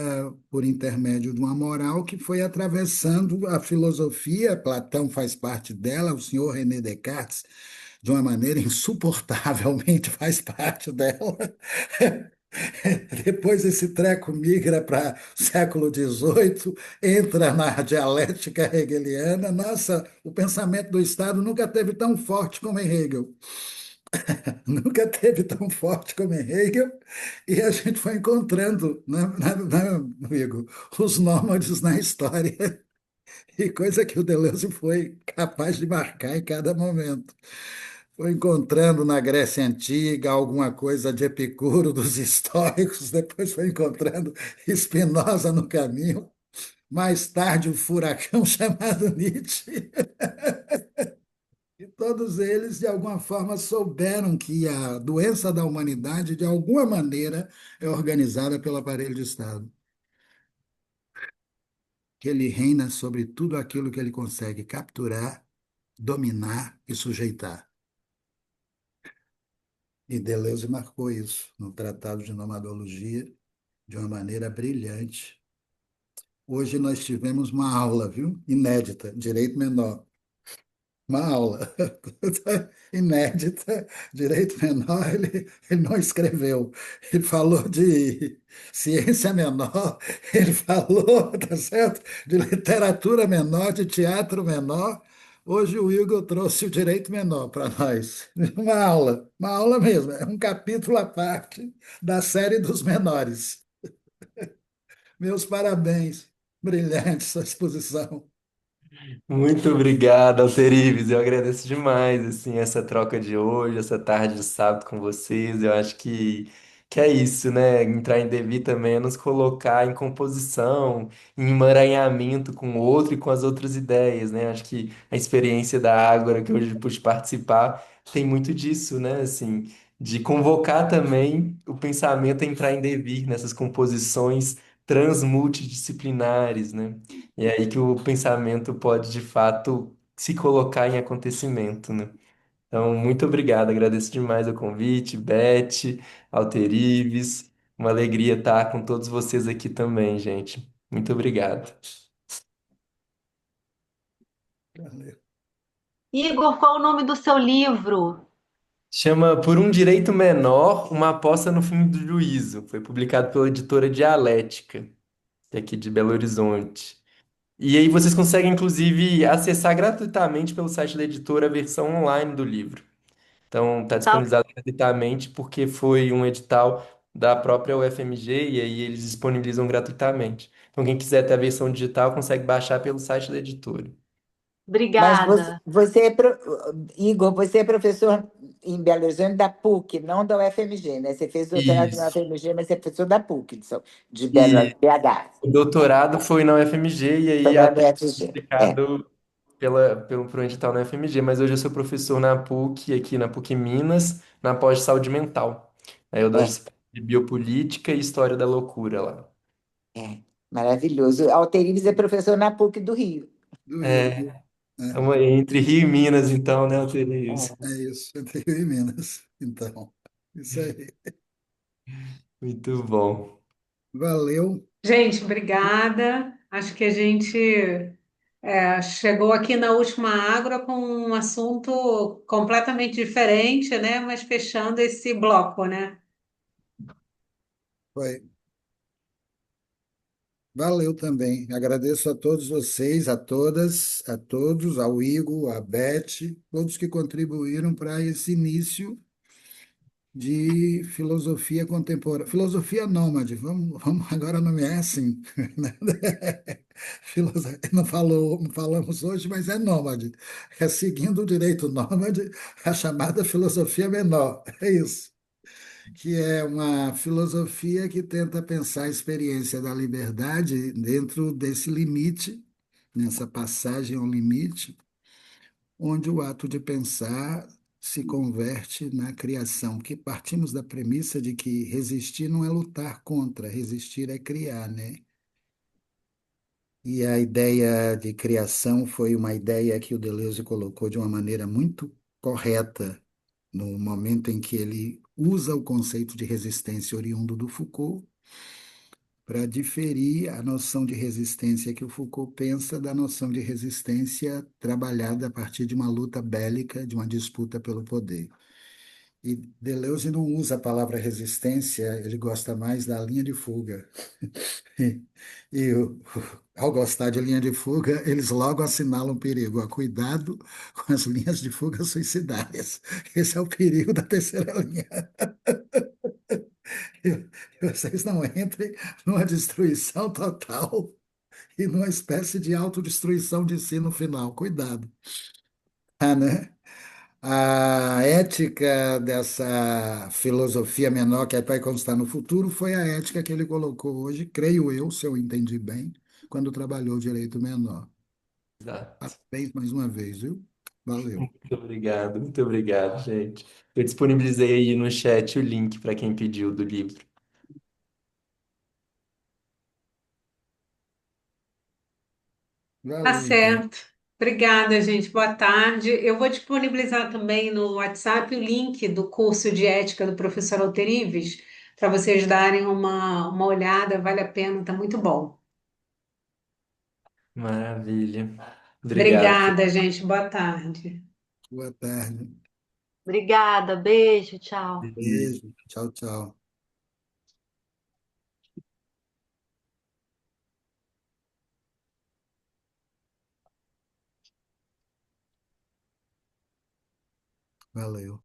por intermédio de uma moral que foi atravessando a filosofia. Platão faz parte dela, o senhor René Descartes, de uma maneira insuportavelmente, faz parte dela. Depois esse treco migra para o século XVIII, entra na dialética hegeliana. Nossa, o pensamento do Estado nunca teve tão forte como em Hegel. Nunca teve tão forte como em Hegel, e a gente foi encontrando, amigo, os nômades na história, e coisa que o Deleuze foi capaz de marcar em cada momento. Foi encontrando na Grécia Antiga alguma coisa de Epicuro, dos estoicos, depois foi encontrando Spinoza no caminho, mais tarde o furacão chamado Nietzsche. E todos eles, de alguma forma, souberam que a doença da humanidade, de alguma maneira, é organizada pelo aparelho de Estado, que ele reina sobre tudo aquilo que ele consegue capturar, dominar e sujeitar. E Deleuze marcou isso no Tratado de Nomadologia de uma maneira brilhante. Hoje nós tivemos uma aula, viu? Inédita, direito menor. Uma aula inédita, direito menor, ele não escreveu. Ele falou de ciência menor, ele falou, tá certo? De literatura menor, de teatro menor. Hoje o Igor trouxe o direito menor para nós. Uma aula mesmo, é um capítulo à parte da série dos menores. Meus parabéns, brilhante sua exposição. Muito obrigado, Alterives. Eu agradeço demais, assim, essa troca de hoje, essa tarde de sábado com vocês. Eu acho que é isso, né? Entrar em Devi também é nos colocar em composição, em emaranhamento com o outro e com as outras ideias, né? Acho que a experiência da Ágora, que hoje pude participar, tem muito disso, né? Assim, de convocar também o pensamento a entrar em devir nessas composições transmultidisciplinares, né? E é aí que o pensamento pode, de fato, se colocar em acontecimento, né? Então, muito obrigado, agradeço demais o convite, Beth, Alterives, uma alegria estar com todos vocês aqui também, gente. Muito obrigado. Valeu. Igor, qual o nome do seu livro? Chama Por um Direito Menor, uma aposta no fim do juízo. Foi publicado pela editora Dialética, que é aqui de Belo Horizonte. E aí vocês conseguem, inclusive, acessar gratuitamente pelo site da editora a versão online do livro. Então, está Tá, disponibilizado gratuitamente porque foi um edital da própria UFMG e aí eles disponibilizam gratuitamente. Então, quem quiser ter a versão digital consegue baixar pelo site da editora. Mas você, obrigada. Igor, você é professor em Belo Horizonte da PUC, não da UFMG, né? Você fez doutorado na Isso. UFMG, mas você é professor da PUC, de E BH, o doutorado foi na UFMG e foi aí na a tese foi UFMG. É, publicado por um edital na UFMG, mas hoje eu sou professor na PUC, aqui na PUC Minas, na pós de saúde mental. Aí eu dou é, disciplina de biopolítica e história da loucura lá. é. Maravilhoso. Alterives é professor na PUC do Rio. Do Rio. É, É. estamos aí entre Rio e Minas, então, né, Alterives? É. É isso, entre Rio e Minas. Então, isso aí. Muito bom. Valeu. Gente, obrigada. Acho que a gente chegou aqui na última Ágora com um assunto completamente diferente, né? Mas fechando esse bloco, né? Foi. Valeu também. Agradeço a todos vocês, a todas, a todos, ao Igor, à Beth, todos que contribuíram para esse início de filosofia contemporânea. Filosofia nômade, vamos agora nomear assim. Né? Não falamos hoje, mas é nômade. É seguindo o direito nômade, a chamada filosofia menor. É isso. Que é uma filosofia que tenta pensar a experiência da liberdade dentro desse limite, nessa passagem ao limite, onde o ato de pensar se converte na criação, que partimos da premissa de que resistir não é lutar contra, resistir é criar, né? E a ideia de criação foi uma ideia que o Deleuze colocou de uma maneira muito correta no momento em que ele usa o conceito de resistência oriundo do Foucault para diferir a noção de resistência que o Foucault pensa da noção de resistência trabalhada a partir de uma luta bélica, de uma disputa pelo poder. E Deleuze não usa a palavra resistência, ele gosta mais da linha de fuga. Ao gostar de linha de fuga, eles logo assinalam o perigo. Ó, cuidado com as linhas de fuga suicidárias. Esse é o perigo da terceira linha. E vocês não entrem numa destruição total e numa espécie de autodestruição de si no final. Cuidado. Ah, né? A ética dessa filosofia menor que vai constar no futuro foi a ética que ele colocou hoje, creio eu, se eu entendi bem, quando trabalhou o direito menor. Exato. Parabéns mais uma vez, viu? Valeu. Muito obrigado, gente. Eu disponibilizei aí no chat o link para quem pediu do livro. Tá Valeu, então. certo. Obrigada, gente. Boa tarde. Eu vou disponibilizar também no WhatsApp o link do curso de ética do professor Alterives, para vocês darem uma olhada, vale a pena, tá muito bom. Maravilha. Obrigado. Obrigada, gente. Boa tarde. Boa tarde. Obrigada, beijo, tchau. Beijo. Tchau, tchau. Valeu.